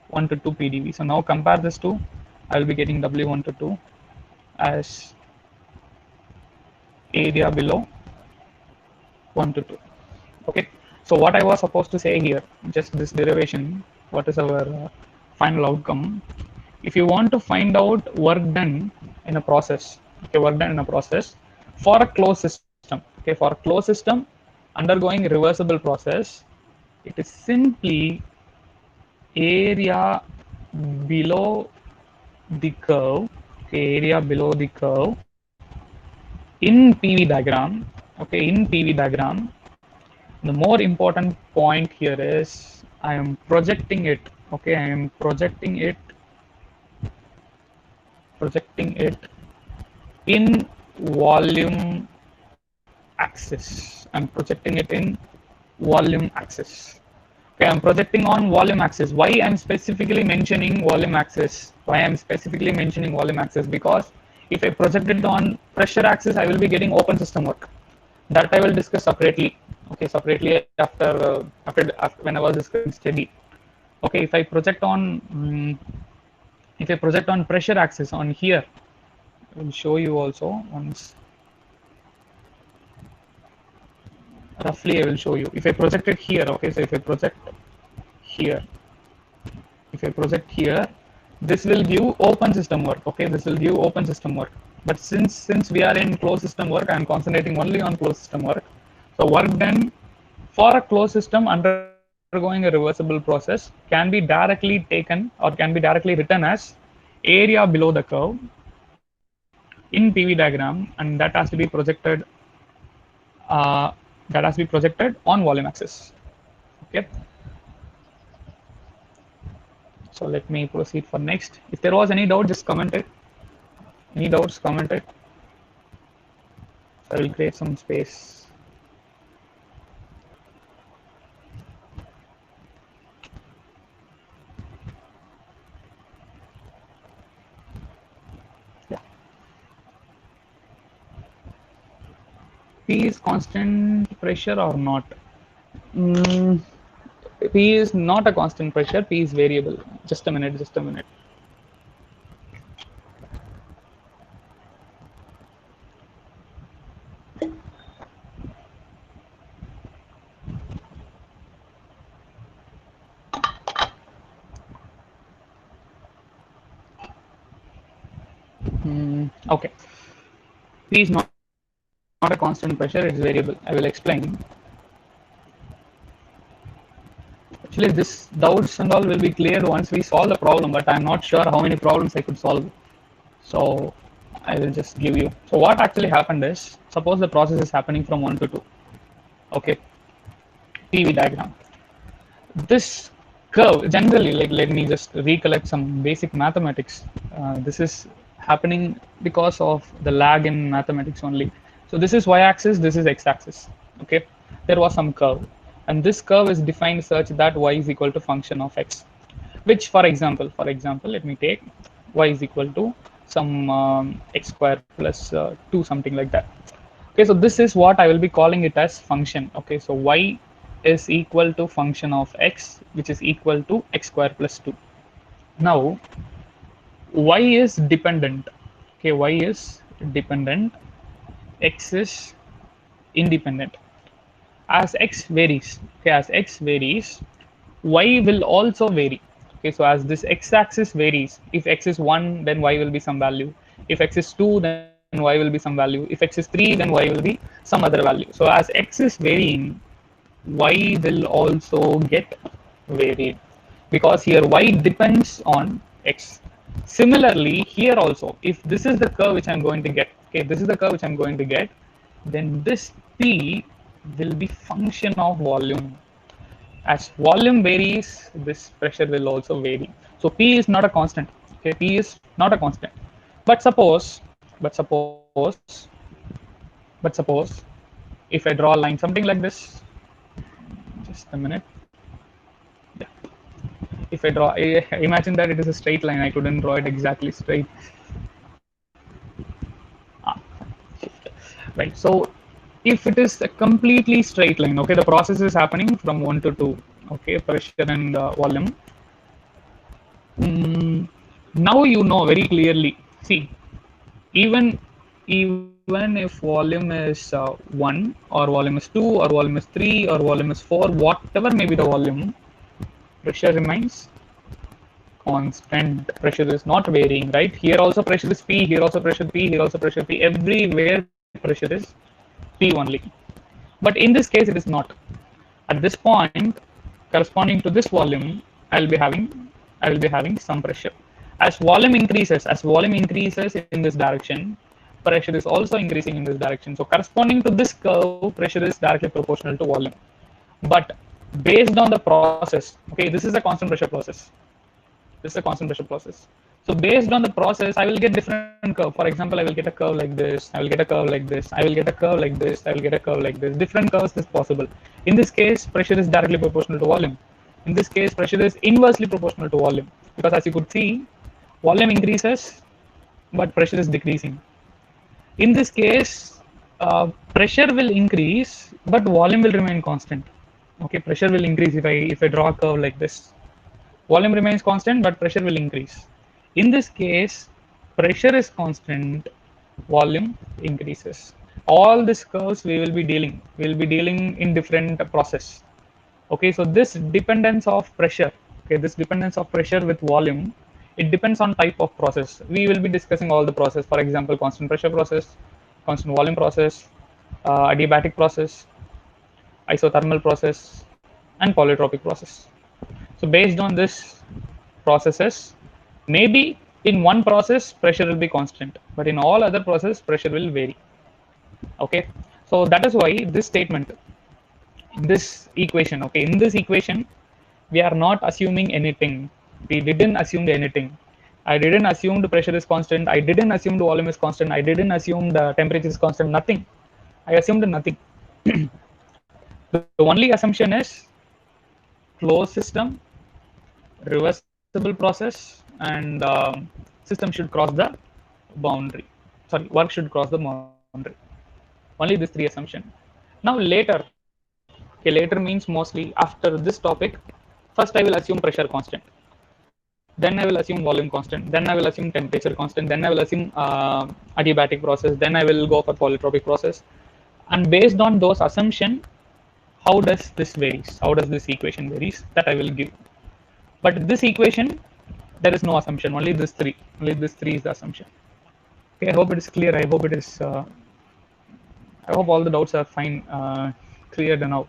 [SPEAKER 1] 1 to 2 PdV. So now compare this to, I will be getting W1 to 2 as area below 1 to 2. Okay, so what I was supposed to say here, just this derivation, what is our final outcome? If you want to find out work done in a process, okay, work done in a process for a closed system, okay, for a closed system undergoing reversible process, it is simply area below the curve, okay, area below the curve in PV diagram, okay, in PV diagram. The more important point here is I am projecting it, okay, I am projecting it in volume axis. I'm projecting it in volume axis. Okay, I'm projecting on volume axis. Why I'm specifically mentioning volume axis? Why I'm specifically mentioning volume axis? Because if I project it on pressure axis, I will be getting open system work. That I will discuss separately. Okay, separately after when I was discussing steady. Okay, if I project on pressure axis on here, I will show you also once. Roughly I will show you. If I project it here, okay, so here, if I project here, this will give open system work, okay, this will give open system work. But since we are in closed system work, I am concentrating only on closed system work. So work done for a closed system undergoing a reversible process can be directly taken or can be directly written as area below the curve in PV diagram, and that has to be projected uh, on volume axis. Okay, so let me proceed for next. If there was any doubt, just comment it. Any doubts, comment it. I will create some space. Yeah. P is constant pressure or not? Mm, P is not a constant pressure. P is variable. Just a minute. Just a minute. Okay. P is not a constant pressure. It's variable. I will explain. Actually, this doubts and all will be cleared once we solve the problem. But I'm not sure how many problems I could solve. So I will just give you. So what actually happened is, suppose the process is happening from 1 to 2. Okay. PV diagram. This curve generally, like, let me just recollect some basic mathematics. This is happening because of the lag in mathematics only. So this is y-axis, this is x-axis. Okay, there was some curve, and this curve is defined such that y is equal to function of x, which for example let me take y is equal to some x square plus 2, something like that. Okay, so this is what I will be calling it as function. Okay, so y is equal to function of x, which is equal to x square plus 2. Now y is dependent. Okay, y is dependent, x is independent. As x varies, okay, as x varies, y will also vary. Okay, so as this x-axis varies, if x is 1, then y will be some value. If x is 2, then y will be some value. If x is 3, then y will be some other value. So as x is varying, y will also get varied, because here y depends on x. Similarly, here also, if this is the curve which I'm going to get, okay, this is the curve which I'm going to get, then this p will be function of volume. As volume varies, this pressure will also vary. So P is not a constant. Okay, P is not a constant. But suppose, but suppose, but suppose, if I draw a line something like this, just a minute. Yeah. If I draw, imagine that it is a straight line. I couldn't draw it exactly straight. right? So if it is a completely straight line, okay, the process is happening from 1 to 2, okay, pressure and volume. Now you know very clearly. See, even if volume is 1 or volume is 2 or volume is 3 or volume is 4, whatever may be the volume, pressure remains constant. Pressure is not varying, right? Here also pressure is P, here also pressure P, here also pressure P. Everywhere pressure is P only. But in this case, it is not. At this point, corresponding to this volume, I will be having I will be having some pressure. As volume increases in this direction, pressure is also increasing in this direction. So corresponding to this curve, pressure is directly proportional to volume. But based on the process, okay, this is a constant pressure process. This is a constant pressure process. So based on the process, I will get different curve. For example, I will get a curve like this. I will get a curve like this. I will get a curve like this. I will get a curve like this. Different curves is possible. In this case, pressure is directly proportional to volume. In this case, pressure is inversely proportional to volume, because as you could see, volume increases, but pressure is decreasing. In this case, pressure will increase, but volume will remain constant. Okay, pressure will increase if I draw a curve like this. Volume remains constant, but pressure will increase. In this case, pressure is constant, volume increases. All these curves we will be dealing. We will be dealing in different process. Okay, so this dependence of pressure, okay, this dependence of pressure with volume, it depends on type of process. We will be discussing all the process. For example, constant pressure process, constant volume process, adiabatic process, isothermal process, and polytropic process. So based on this processes, maybe in one process pressure will be constant, but in all other process pressure will vary. Okay, so that is why this statement, this equation, okay, in this equation we are not assuming anything. We didn't assume anything. I didn't assume the pressure is constant. I didn't assume the volume is constant. I didn't assume the temperature is constant. Nothing. I assumed nothing. The only assumption is closed system, reversible process, and system should cross the boundary. Sorry, work should cross the boundary. Only these three assumption. Now later, okay, later means mostly after this topic. First, I will assume pressure constant. Then I will assume volume constant. Then I will assume temperature constant. Then I will assume adiabatic process. Then I will go for polytropic process. And based on those assumption, how does this varies? How does this equation varies? That I will give. But this equation, there is no assumption. Only this three. Only this three is the assumption. Okay, I hope it is clear. I hope it is. I hope all the doubts are fine, cleared now.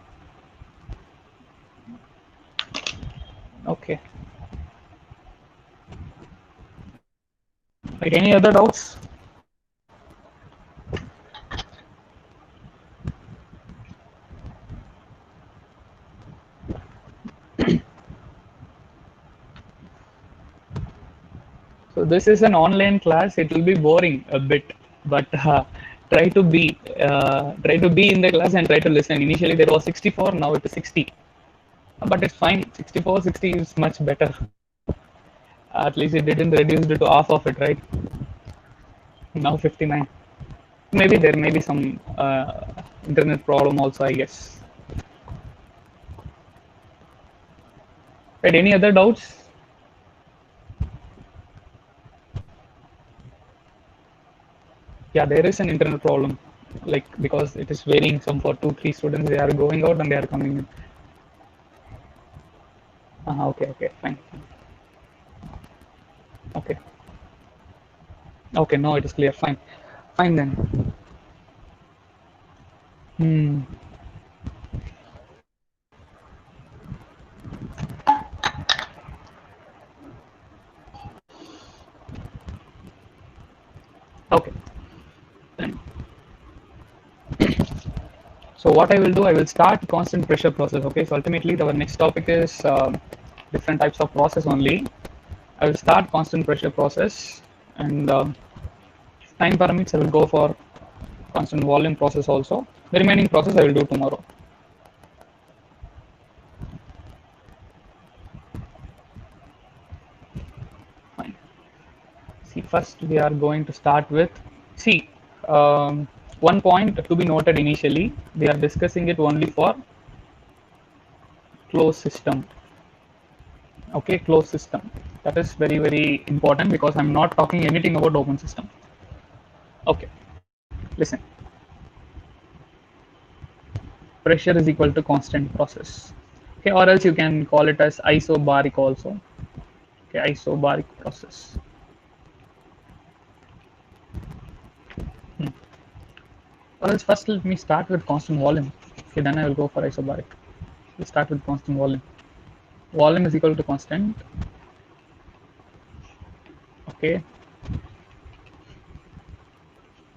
[SPEAKER 1] Okay. Like any other doubts? So this is an online class. It will be boring a bit, but try to be in the class and try to listen. Initially there was 64, now it is 60, but it's fine. 64, 60 is much better. At least it didn't reduce it to half of it, right? Now 59. Maybe there may be some internet problem also, I guess. Right? Any other doubts? Yeah, there is an internet problem, like because it is varying. Some for 2 3 students they are going out and they are coming in. Okay, okay, fine. Okay, okay, no, it is clear. Fine, fine then. Hmm. Okay, then. So what I will do, I will start constant pressure process. Okay, so ultimately our next topic is different types of process only. I will start constant pressure process, and time parameters I will go for constant volume process also. The remaining process I will do tomorrow. Fine. See, first we are going to start with, see, um, One point to be noted initially, we are discussing it only for closed system. Okay, closed system. That is very, very important because I'm not talking anything about open system. Okay, listen. Pressure is equal to constant process. Okay, or else you can call it as isobaric also. Okay, isobaric process. Or else first let me start with constant volume. Okay, then I will go for isobaric. Let's start with constant volume. Volume is equal to constant. Okay,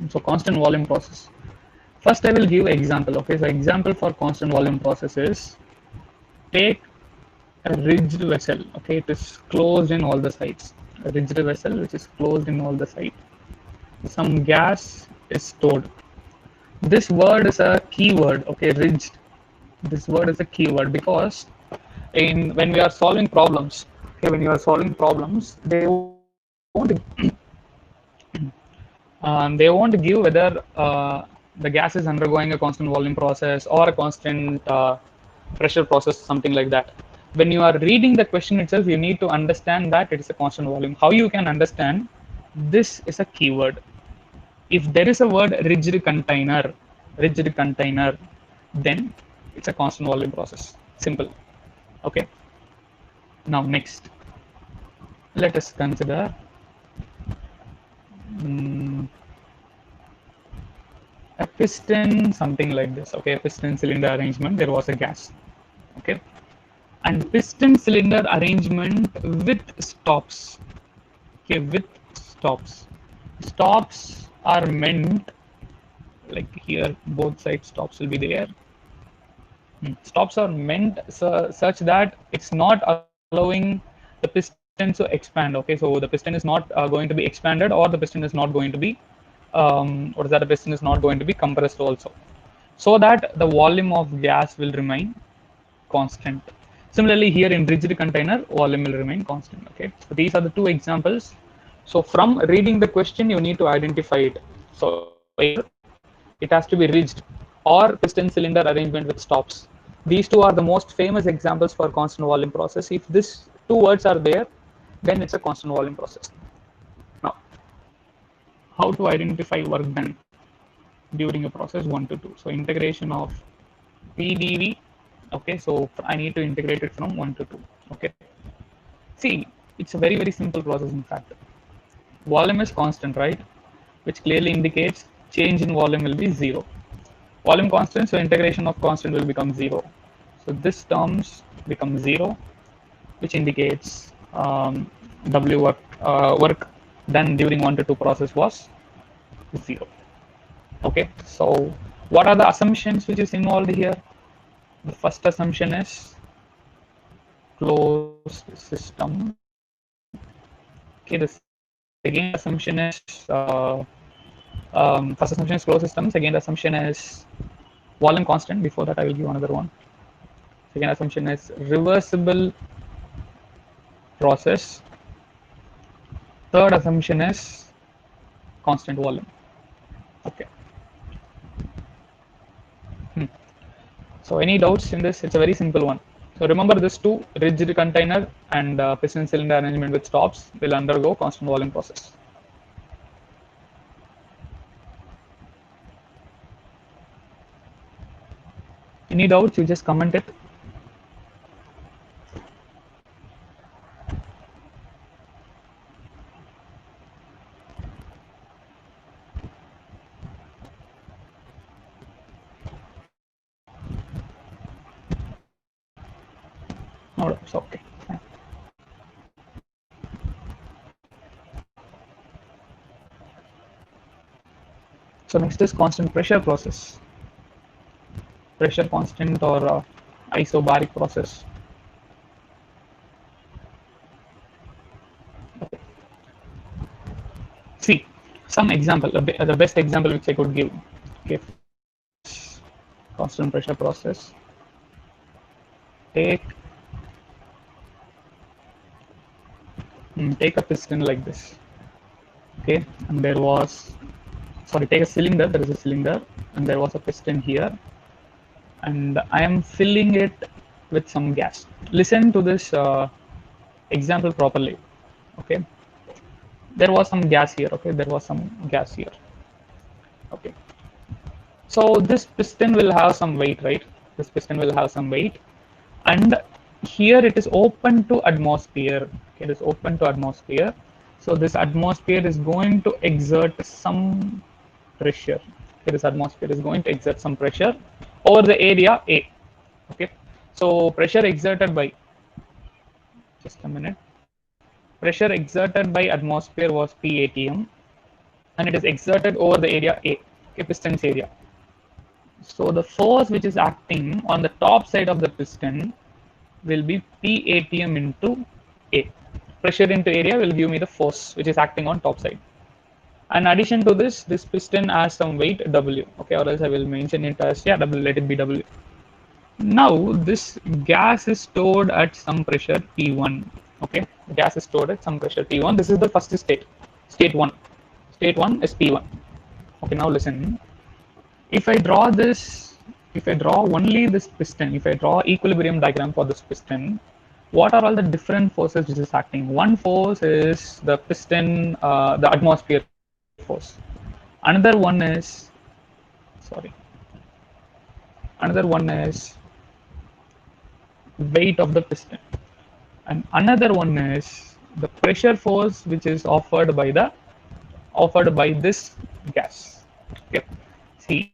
[SPEAKER 1] so constant volume process. First, I will give example. Okay, so example for constant volume process is take a rigid vessel. Okay, it is closed in all the sides. A rigid vessel which is closed in all the sides. Some gas is stored. This word is a keyword. Okay, rigid. This word is a keyword because in when we are solving problems, okay, when you are solving problems, they won't give whether the gas is undergoing a constant volume process or a constant pressure process, something like that. When you are reading the question itself, you need to understand that it is a constant volume. How you can understand? This is a keyword. If there is a word rigid container, then it's a constant volume process. Simple. Okay. Now next, let us consider um, a piston, something like this. Okay, a piston cylinder arrangement. There was a gas. Okay, and piston cylinder arrangement with stops. Okay, with stops. Stops are meant like here, both sides stops will be there. Stops are meant such that it's not allowing the piston to expand. Okay, so the piston is not going to be expanded, or the piston is not going to be what is that? The piston is not going to be compressed also, so that the volume of gas will remain constant. Similarly, here in rigid container, volume will remain constant. Okay, so these are the two examples. So from reading the question, you need to identify it. So either it has to be rigid or piston cylinder arrangement with stops. These two are the most famous examples for constant volume process. If these two words are there, then it's a constant volume process. Now, how to identify work done during a process 1 to 2? So integration of PdV. Okay, so I need to integrate it from 1 to 2. Okay, see, it's a very, very simple process. In fact, volume is constant, right? Which clearly indicates change in volume will be 0. Volume constant, so integration of constant will become 0. So this terms become 0, which indicates W work done during 1 to 2 process was 0. Okay, so what are the assumptions which is involved here? The first assumption is closed system. Okay, the second assumption is first assumption is closed system. Second assumption is volume constant. Before that, I will give another one. Second assumption is reversible process. Third assumption is constant volume. Okay. So any doubts in this? It's a very simple one. So remember this two, rigid container and piston cylinder arrangement with stops will undergo constant volume process. Any doubts? You just comment it. No doubts. Okay. So next is constant pressure process. Pressure constant or isobaric process. See some example, the best example which I could give. Okay, constant pressure process. Take take a piston like this. Okay, and there was sorry, take a cylinder. There is a cylinder, and there was a piston here, and I am filling it with some gas. Listen to this example properly. Okay, there was some gas here. Okay, there was some gas here. Okay, so this piston will have some weight, right? This piston will have some weight, and here it is open to atmosphere. Okay, it is open to atmosphere. So this atmosphere is going to exert some pressure. Okay, this atmosphere is going to exert some pressure over the area A. Okay, so pressure exerted by, just a minute, pressure exerted by atmosphere was P atm, and it is exerted over the area A, okay, piston's area. So the force which is acting on the top side of the piston will be P atm into A. Pressure into area will give me the force which is acting on top side. In addition to this, this piston has some weight W. Okay, or else I will mention it as, yeah, W. Let it be W. Now this gas is stored at some pressure P1. Okay, the gas is stored at some pressure P1. This is the first state, state 1. State 1 is P1. Okay, now listen. If I draw this, if I draw only this piston, if I draw equilibrium diagram for this piston, what are all the different forces which is acting? One force is the piston, the atmosphere force. Another one is, sorry, another one is weight of the piston, and another one is the pressure force which is offered by this gas. Okay, see,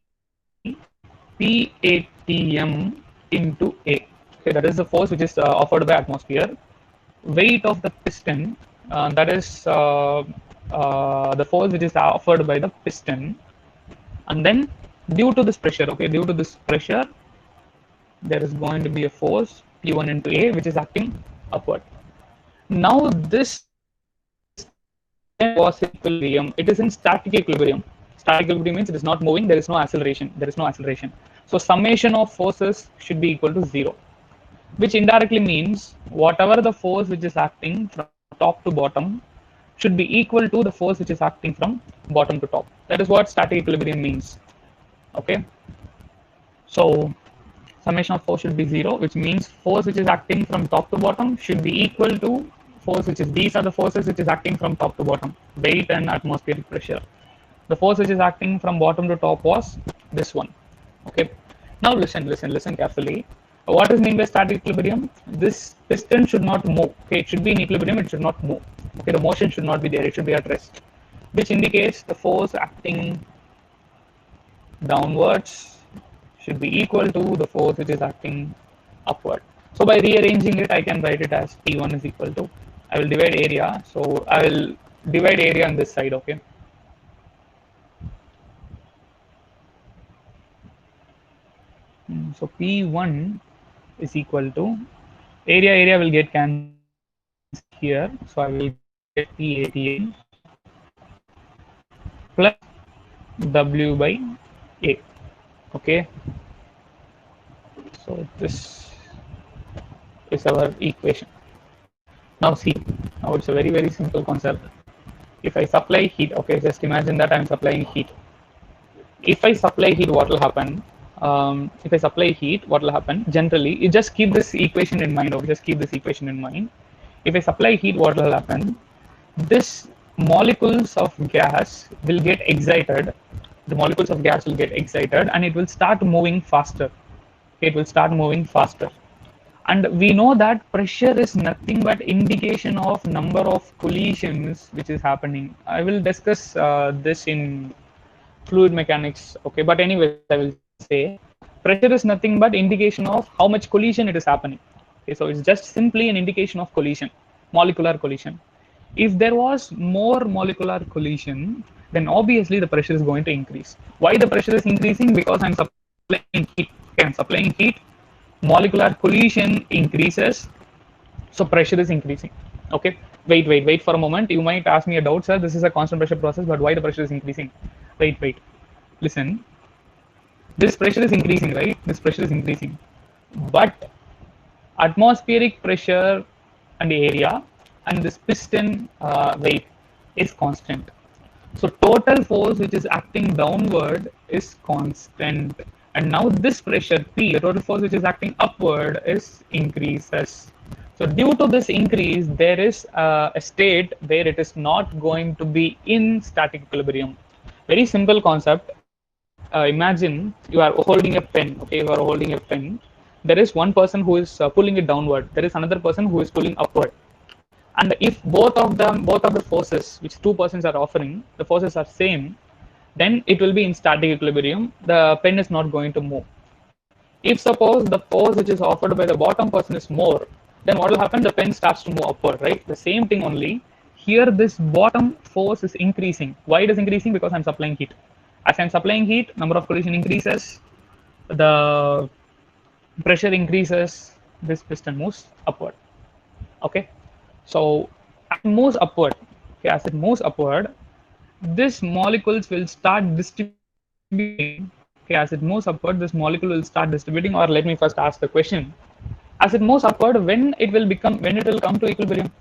[SPEAKER 1] P atm into A. Okay, that is the force which is offered by atmosphere. Weight of the piston, that is the force which is offered by the piston, and then due to this pressure, okay, due to this pressure, there is going to be a force P1 into A which is acting upward. Now this was equilibrium. It is in static equilibrium. Static equilibrium means it is not moving. There is no acceleration. There is no acceleration. So summation of forces should be equal to 0, which indirectly means whatever the force which is acting from top to bottom should be equal to the force which is acting from bottom to top. That is what static equilibrium means. Okay. So summation of force should be 0, which means force which is acting from top to bottom should be equal to force which is, these are the forces which is acting from top to bottom, weight and atmospheric pressure. The force which is acting from bottom to top was this one. Okay, now listen carefully. What is meant by static equilibrium? This piston should not move. Okay, it should be in equilibrium, it should not move. Okay, the motion should not be there, it should be at rest, which indicates the force acting downwards should be equal to the force which is acting upward. So by rearranging it, I can write it as P1 is equal to, I will divide area. So I will divide area on this side. Okay. So P1 is equal to, area will get cancelled here. So I will get P atm plus W by A. Okay. So this is our equation. Now see, now it's a very simple concept. If I supply heat, okay, just imagine that I'm supplying heat. If I supply heat, what will happen? If I supply heat, what will happen? Generally, you just keep this equation in mind, or just keep this equation in mind. If I supply heat, what will happen? This molecules of gas will get excited. The molecules of gas will get excited, and it will start moving faster. It will start moving faster. And we know that pressure is nothing but indication of number of collisions which is happening. I will discuss this in fluid mechanics. Okay, but anyways, I will say pressure is nothing but indication of how much collision it is happening. Okay, so it's just simply an indication of collision, molecular collision. If there was more molecular collision, then obviously the pressure is going to increase. Why the pressure is increasing? Because I'm supplying heat. Okay, I'm supplying heat, molecular collision increases, so pressure is increasing. Okay, wait for a moment. You might ask me a doubt, sir, this is a constant pressure process, but why the pressure is increasing? Wait, listen, this pressure is increasing, right? This pressure is increasing, but atmospheric pressure and area and this piston weight is constant. So total force which is acting downward is constant. And now this pressure P, the total force which is acting upward, is increases. So due to this increase, there is a state where it is not going to be in static equilibrium. Very simple concept. Imagine you are holding a pen. Okay, you are holding a pen. There is one person who is pulling it downward. There is another person who is pulling upward. And if both of the forces which two persons are offering, the forces are same, then it will be in static equilibrium. The pen is not going to move. If suppose the force which is offered by the bottom person is more, then what will happen? The pen starts to move upward, right? The same thing only. Here, this bottom force is increasing. Why it is increasing? Because I'm supplying heat. As I'm supplying heat, number of collision increases, the pressure increases, this piston moves upward. Okay, so as it moves upward, okay, as it moves upward, this molecules will start distributing. Okay, as it moves upward, this molecule will start distributing. Or let me first ask the question: as it moves upward, when it will come to equilibrium?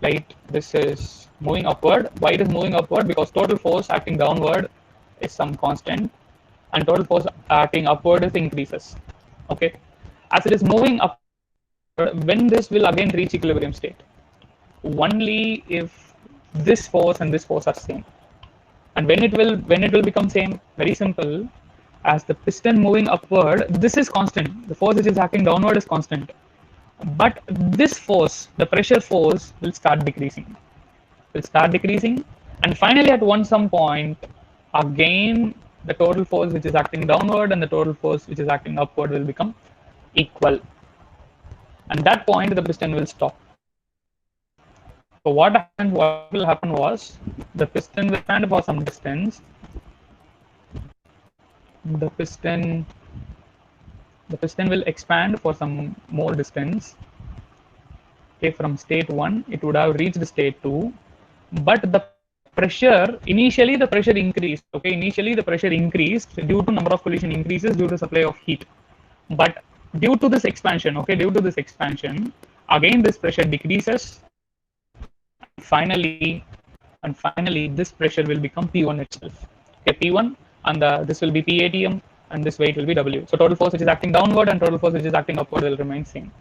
[SPEAKER 1] Right, this is moving upward. Why it is moving upward? Because total force acting downward is some constant, and total force acting upward is increases. Okay, as it is moving up, when this will again reach equilibrium state? Only if this force and this force are same. And when it will become same? Very simple. As the piston moving upward, this is constant. The force which is acting downward is constant, but this force, the pressure force, will start decreasing, and finally at one some point, again the total force which is acting downward and the total force which is acting upward will become equal, and that point the piston will stop. So what will happen was, the piston will stand for some distance. The piston the piston will expand for some more distance. Okay, from state 1, it would have reached state 2, but the pressure, initially the pressure increased. Okay, initially the pressure increased due to number of collision increases due to supply of heat. But due to this expansion, again this pressure decreases. Finally, this pressure will become P1 itself. Okay, P1, and this will be PATM, and this weight will be W. So total force which is acting downward and total force which is acting upward will remain same.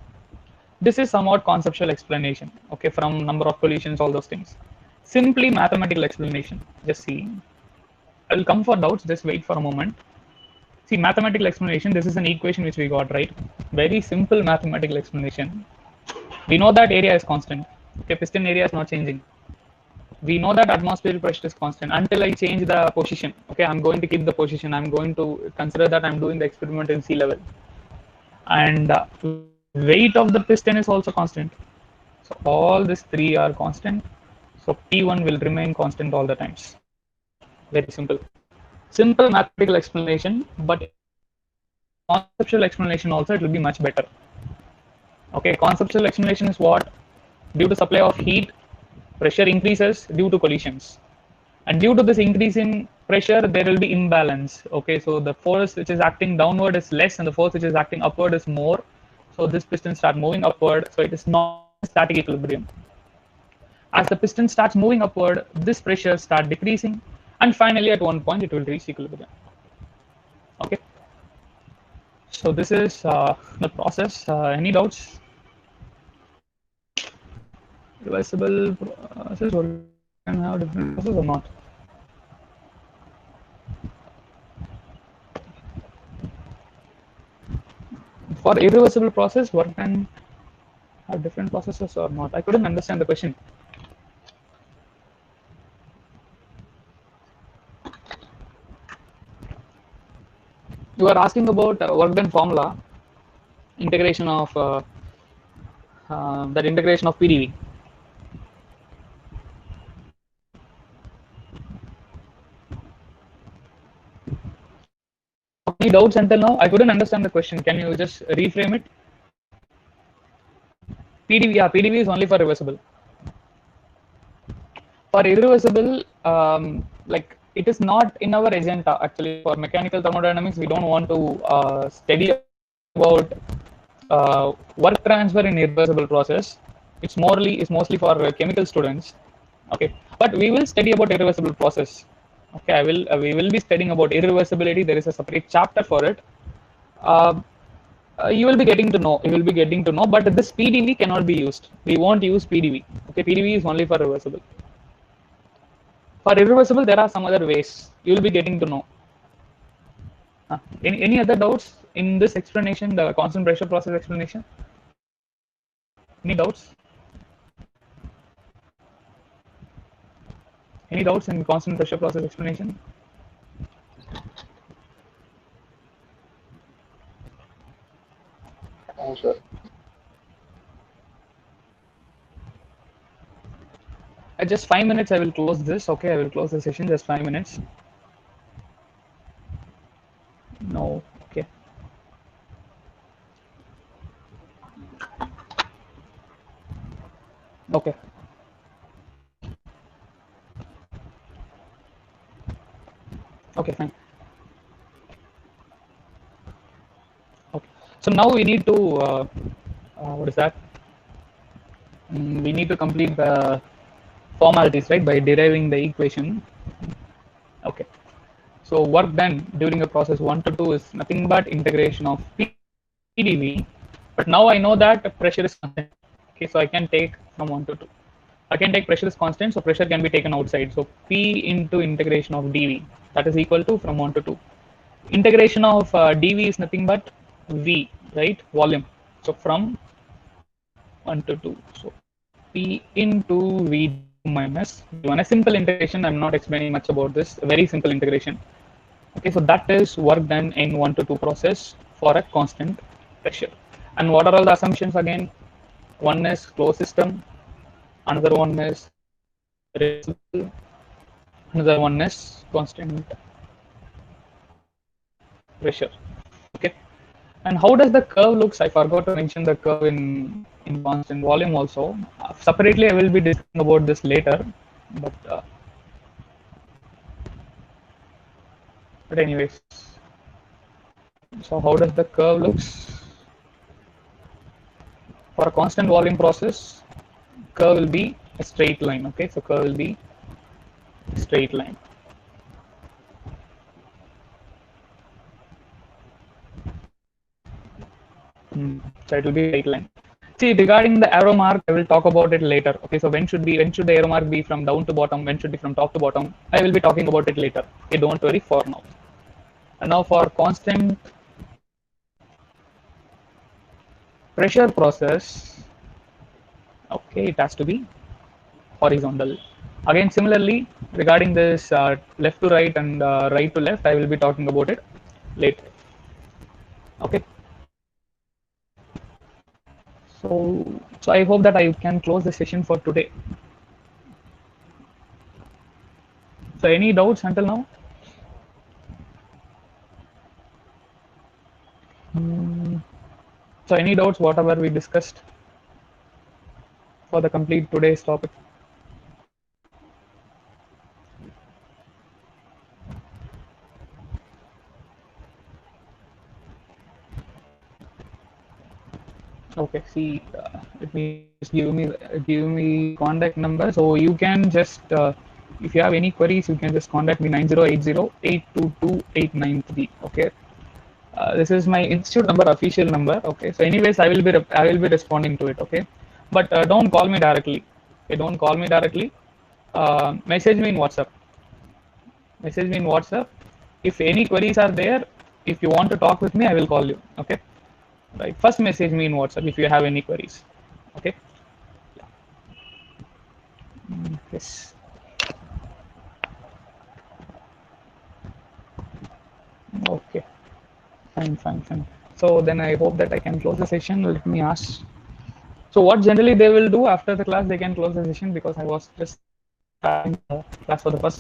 [SPEAKER 1] This is somewhat conceptual explanation. Okay, from number of collisions, all those things. Simply mathematical explanation. Just see. I will come for doubts. Just wait for a moment. See, mathematical explanation. This is an equation which we got, right? Very simple mathematical explanation. We know that area is constant. Okay, piston area is not changing. We know that atmospheric pressure is constant until I change the position. Okay, I'm going to keep the position. I'm going to consider that I'm doing the experiment in sea level, and weight of the piston is also constant. So all these three are constant. So P1 will remain constant all the times. Very simple. Simple mathematical explanation, but conceptual explanation also it will be much better. Okay, conceptual explanation is what? Due to supply of heat, pressure increases due to collisions. And due to this increase in pressure, there will be imbalance. Okay, so the force which is acting downward is less and the force which is acting upward is more. So this piston start moving upward. So it is not static equilibrium. As the piston starts moving upward, this pressure start decreasing, and finally at one point it will reach equilibrium. Okay, so this is the process. Any doubts? Reversible process or can have different process or not? For irreversible process, work can have different processes or not? I couldn't understand the question. You are asking about work done formula, integration of that integration of PdV. Any doubts until now? I couldn't understand the question. Can you just reframe it? PdV, yeah, PdV is only for reversible. For irreversible, like it is not in our agenda actually. For mechanical thermodynamics, we don't want to study about work transfer in irreversible process. It's mostly for chemical students. Okay, but we will study about irreversible process. Okay, we will be studying about irreversibility. There is a separate chapter for it. uh, you will be getting to know, but this pdv cannot be used. We won't use pdv. Okay, pdv is only for reversible. For irreversible there are some other ways you will be getting to know. Any other doubts in this explanation, the constant pressure process explanation? Any doubts? Any doubts in constant pressure process explanation?
[SPEAKER 2] No, sir.
[SPEAKER 1] Just 5 minutes. I will close this. Okay, I will close the session. Just 5 minutes. No. Okay. Okay. Okay. Fine. Okay. So now we need to what is that? We need to complete the formalities, right, by deriving the equation. Okay. So work done during the process 1 to 2 is nothing but integration of PdV. But now I know that pressure is constant. Okay, so I can take from 1 to 2. I can take pressure is constant, so pressure can be taken outside. So P into integration of dV, that is equal to from 1 to 2. Integration of dV is nothing but V, right? Volume. So from 1 to 2. So P into V minus V1. A simple integration. I'm not explaining much about this. A very simple integration. Okay, so that is work done in 1 to 2 process for a constant pressure. And what are all the assumptions again? One is closed system, another one is reversible, another one is constant pressure. Okay, and how does the curve looks? I forgot to mention the curve in constant volume also. Separately, I will be discussing about this later. But anyways, so how does the curve looks for a constant volume process? Curve will be a straight line. Okay, so curve will be straight line. So it will be straight line. See, regarding the arrow mark, I will talk about it later. Okay, so when should the arrow mark be from down to bottom? When should be from top to bottom? I will be talking about it later. Okay, don't worry for now. And now for constant pressure process, okay, it has to be horizontal. Again, similarly, regarding this left to right and right to left, I will be talking about it later. Okay. So I hope that I can close the session for today. So any doubts until now? So any doubts whatever we discussed for the complete today's topic? Okay, see, let me just give me contact number. So you can just if you have any queries, you can just contact me 9080822893. Okay, this is my institute number, official number. Okay, so anyways, I will be responding to it. Okay, but don't call me directly. Okay, don't call me directly. Message me in WhatsApp. Message me in WhatsApp. If any queries are there, if you want to talk with me, I will call you. Okay. Right. First message me in WhatsApp if you have any queries. Okay. Yes. Okay. Fine, fine, fine. So then I hope that I can close the session. Let me ask. So what generally they will do after the class? They can close the session because I was just starting the class for the first time.